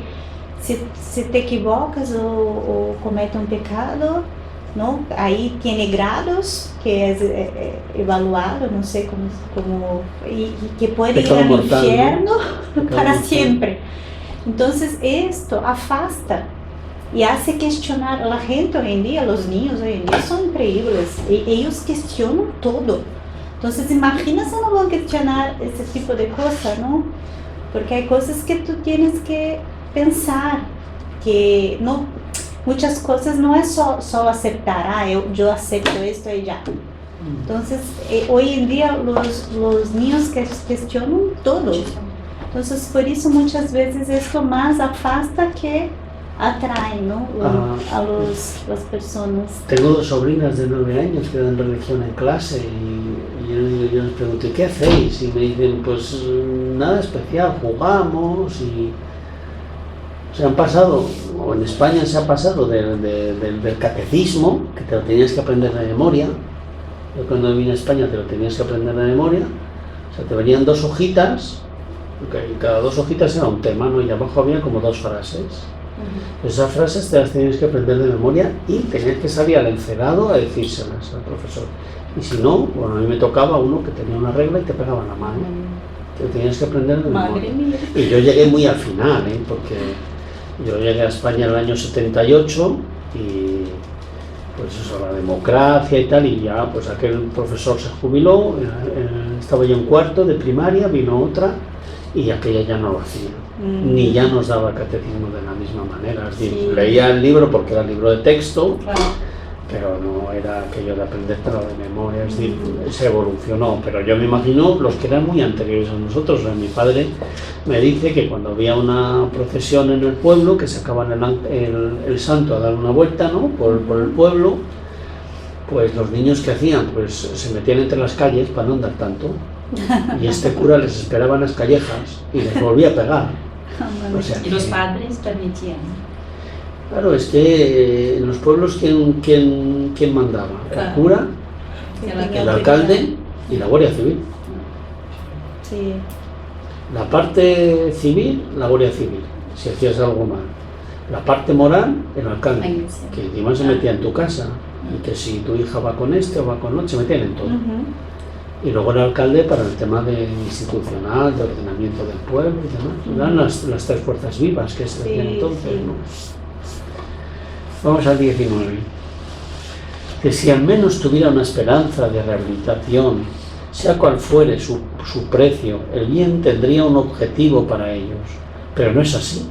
si te equivocas o cometes un pecado, ¿no? Ahí tiene grados que es evaluado, no sé cómo y que puede ir al infierno, ¿no? Para siempre. Entonces esto afasta y hace cuestionar a la gente hoy en día. Los niños hoy en día son increíbles, ellos cuestionan todo. Entonces imagina si no van a cuestionar ese tipo de cosas, ¿no? Porque hay cosas que tú tienes que pensar, que no, muchas cosas no es solo aceptar, yo acepto esto y ya. Entonces hoy en día los niños cuestionan todo. Entonces por eso muchas veces esto más afasta que atrae, ¿no? A las personas.
Tengo dos sobrinas de 9 años que dan religión en clase y yo les pregunto, ¿qué hacéis? Y me dicen, pues nada especial, jugamos y... Se han pasado, o en España se ha pasado del catecismo, que te lo tenías que aprender de memoria. Yo cuando vine a España te lo tenías que aprender de memoria. O sea, te venían 2 hojitas, y cada 2 hojitas era un tema, ¿no? Y abajo había como 2 frases. Esas frases te las tenías que aprender de memoria y tenías que salir al encerado a decírselas al profesor. Y si no, bueno, a mí me tocaba uno que tenía una regla y te pegaba la mano. Te lo tenías que aprender de memoria.
Madre mía.
Y yo llegué muy al final, porque yo llegué a España en el año 78 y pues eso, la democracia y tal, y ya pues aquel profesor se jubiló, estaba yo en cuarto de primaria, vino otra y aquella ya no lo hacía. Ni ya nos daba catecismo de la misma manera. Es decir, leía el libro porque era el libro de texto, pero no era aquello de aprendértelo de memoria. Es decir, se evolucionó, pero yo me imagino los que eran muy anteriores a nosotros. O sea, mi padre me dice que cuando había una procesión en el pueblo, que sacaban el santo a dar una vuelta, ¿no? por el pueblo, pues los niños que hacían, pues se metían entre las calles para no andar tanto. Y este cura les esperaba en las callejas y les volvía a pegar. O sea,
y los padres permitían.
Claro, es que en los pueblos ¿quién mandaba? El cura, el alcalde y la Guardia Civil.
Sí.
La parte civil, la Guardia Civil, si hacías algo mal. La parte moral, el alcalde, que encima se metía en tu casa. Y que si tu hija va con este o va con otro, se metían en todo. Y luego el alcalde para el tema institucional, de ordenamiento del pueblo y demás. Eran las 3 fuerzas vivas que se hacían entonces, ¿no? Vamos al 19. Que si al menos tuviera una esperanza de rehabilitación, sea cual fuere su precio, el bien tendría un objetivo para ellos. Pero no es así.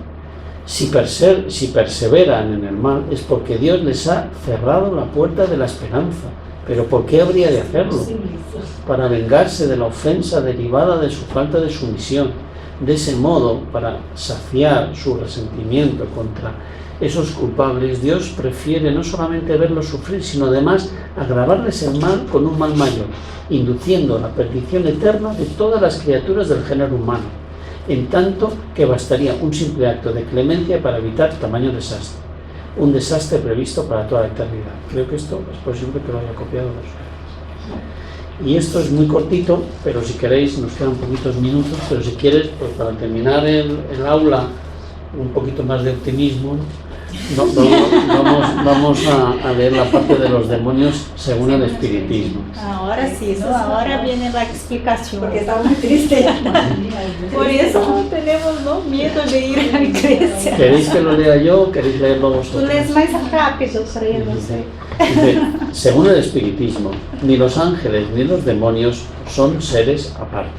Si perseveran en el mal es porque Dios les ha cerrado la puerta de la esperanza. ¿Pero por qué habría de hacerlo? Para vengarse de la ofensa derivada de su falta de sumisión. De ese modo, para saciar su resentimiento contra esos culpables, Dios prefiere no solamente verlos sufrir, sino además agravarles el mal con un mal mayor, induciendo la perdición eterna de todas las criaturas del género humano. en tanto que bastaría un simple acto de clemencia para evitar tamaño desastre, un desastre previsto para toda la eternidad. Creo que esto es posible que lo haya copiado de ustedes. Y esto es muy cortito, pero si queréis, nos quedan poquitos minutos, pero si quieres, pues para terminar el aula, un poquito más de optimismo, vamos a leer la parte de los demonios según el espiritismo.
Ahora sí, ¿no? Ahora viene la explicación.
Porque estaba muy triste.
Por eso no tenemos, ¿no?, miedo de ir a la iglesia.
¿Queréis que lo lea yo o queréis leerlo
Tú
vosotros?
lees más rápido, creo, no sé.
Dice, según el espiritismo, ni los ángeles ni los demonios son seres aparte,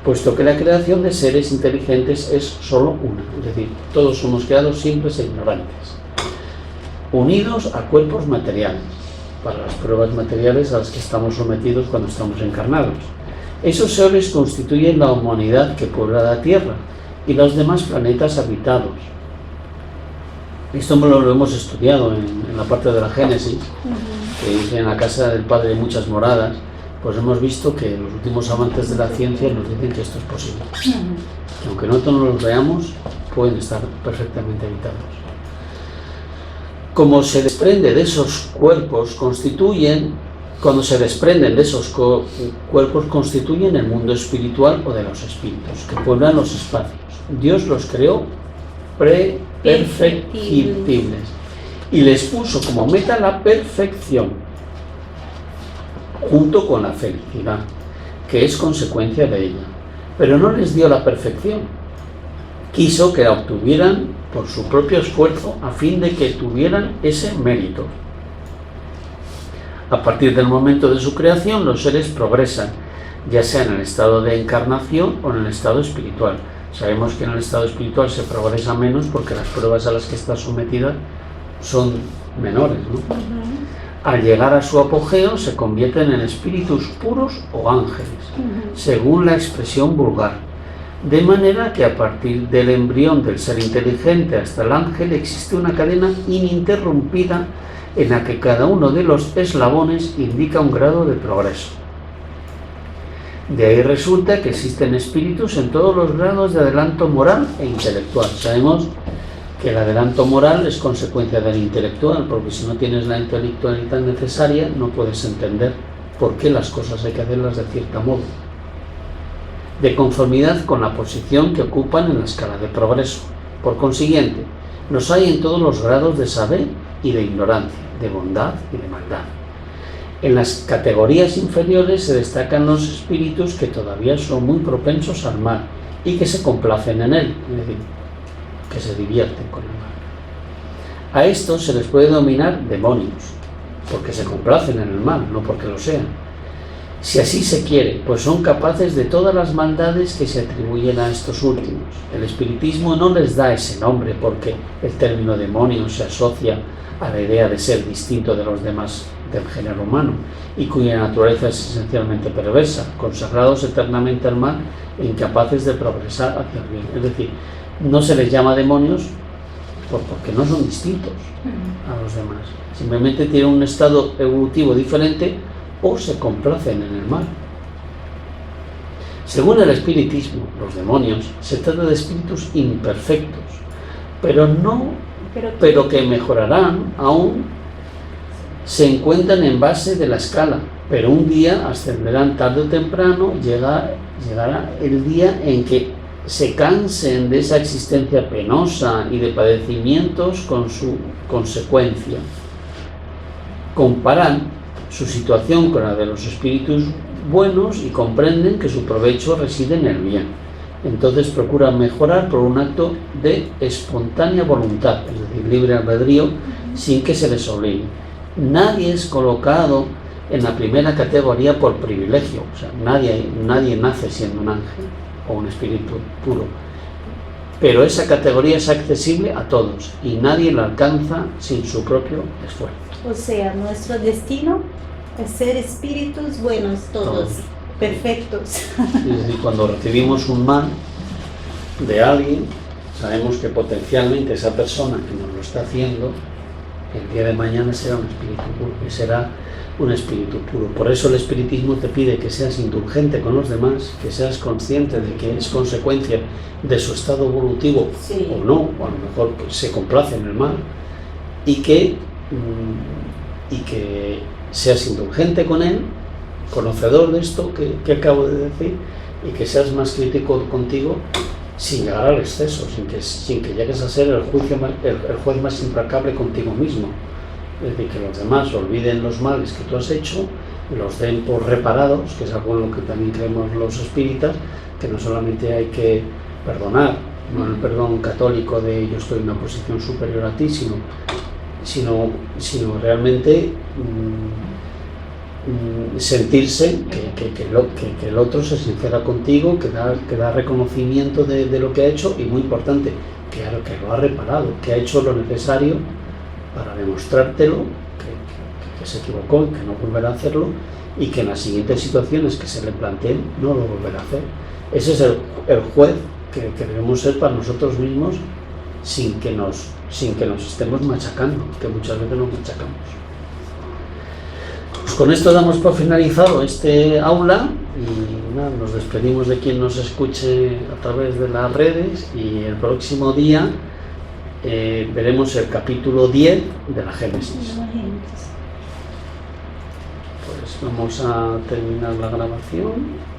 puesto que la creación de seres inteligentes es solo una, es decir, todos somos creados simples e ignorantes, unidos a cuerpos materiales, para las pruebas materiales a las que estamos sometidos cuando estamos encarnados. Esos seres constituyen la humanidad que puebla la Tierra y los demás planetas habitados. Esto lo hemos estudiado en la parte de la Génesis, que dice: en la casa del Padre hay muchas moradas. Pues hemos visto que los últimos avances de la ciencia nos dicen que esto es posible. Que aunque nosotros no los veamos, pueden estar perfectamente habitados. Como se desprende de esos cuerpos, cuando se desprenden de esos cuerpos, constituyen el mundo espiritual o de los espíritus, que pueblan los espacios. Dios los creó perfectibles y les puso como meta la perfección, junto con la felicidad, que es consecuencia de ella. Pero no les dio la perfección, quiso que la obtuvieran por su propio esfuerzo a fin de que tuvieran ese mérito. A partir del momento de su creación, los seres progresan, ya sea en el estado de encarnación o en el estado espiritual. Sabemos que en el estado espiritual se progresa menos porque las pruebas a las que está sometida son menores, ¿no? Al llegar a su apogeo se convierten en espíritus puros o ángeles, según la expresión vulgar. De manera que a partir del embrión del ser inteligente hasta el ángel existe una cadena ininterrumpida en la que cada uno de los eslabones indica un grado de progreso. De ahí resulta que existen espíritus en todos los grados de adelanto moral e intelectual. Sabemos que el adelanto moral es consecuencia del intelectual, porque si no tienes la intelectualidad necesaria no puedes entender por qué las cosas hay que hacerlas de cierto modo, de conformidad con la posición que ocupan en la escala de progreso. Por consiguiente, los hay en todos los grados de saber y de ignorancia, de bondad y de maldad. En las categorías inferiores se destacan los espíritus que todavía son muy propensos al mal y que se complacen en él, es decir, que se divierten con el mal. A estos se les puede denominar demonios, porque se complacen en el mal, no porque lo sean. Si así se quiere, pues son capaces de todas las maldades que se atribuyen a estos últimos. El espiritismo no les da ese nombre porque el término demonio se asocia a la idea de ser distinto de los demás del género humano y cuya naturaleza es esencialmente perversa, consagrados eternamente al mal e incapaces de progresar hacia el bien. Es decir, no se les llama demonios porque no son distintos a los demás, simplemente tienen un estado evolutivo diferente o se complacen en el mal. Según el espiritismo, los demonios se trata de espíritus imperfectos, pero que mejorarán aún, se encuentran en base de la escala, pero un día ascenderán tarde o temprano, llegará el día en que se cansen de esa existencia penosa y de padecimientos con su consecuencia. Comparan su situación con la de los espíritus buenos y comprenden que su provecho reside en el bien. Entonces procuran mejorar por un acto de espontánea voluntad, es decir, libre albedrío, sin que se les obligue. Nadie es colocado en la primera categoría por privilegio, o sea, nadie nace siendo un ángel o un espíritu puro, pero esa categoría es accesible a todos y nadie la alcanza sin su propio esfuerzo.
O sea, nuestro destino es ser espíritus buenos todos. Perfectos.
Es decir, cuando recibimos un mal de alguien, sabemos que potencialmente esa persona que nos lo está haciendo el día de mañana será un espíritu puro, será un espíritu puro. Por eso el espiritismo te pide que seas indulgente con los demás, que seas consciente de que es consecuencia de su estado evolutivo,
Sí.
o no, o a lo mejor que se complace en el mal, y que seas indulgente con él, conocedor de esto que acabo de decir, y que seas más crítico contigo sin llegar al exceso, sin que llegues a ser el juez más implacable contigo mismo. Es decir, que los demás olviden los males que tú has hecho, los den por reparados, que es algo en lo que también creemos los espíritas, que no solamente hay que perdonar, no el perdón católico de yo estoy en una posición superior a ti, sino realmente sentirse que el otro se sincera contigo, que da reconocimiento de lo que ha hecho, y muy importante, que lo ha reparado, que ha hecho lo necesario para demostrártelo, que se equivocó y que no volverá a hacerlo, y que en las siguientes situaciones que se le planteen no lo volverá a hacer. Ese es el juez que debemos ser para nosotros mismos, sin que nos estemos machacando, que muchas veces nos machacamos. Pues con esto damos por finalizado este aula y nada, nos despedimos de quien nos escuche a través de las redes, y el próximo día veremos el capítulo 10 de la Génesis. Pues vamos a terminar la grabación.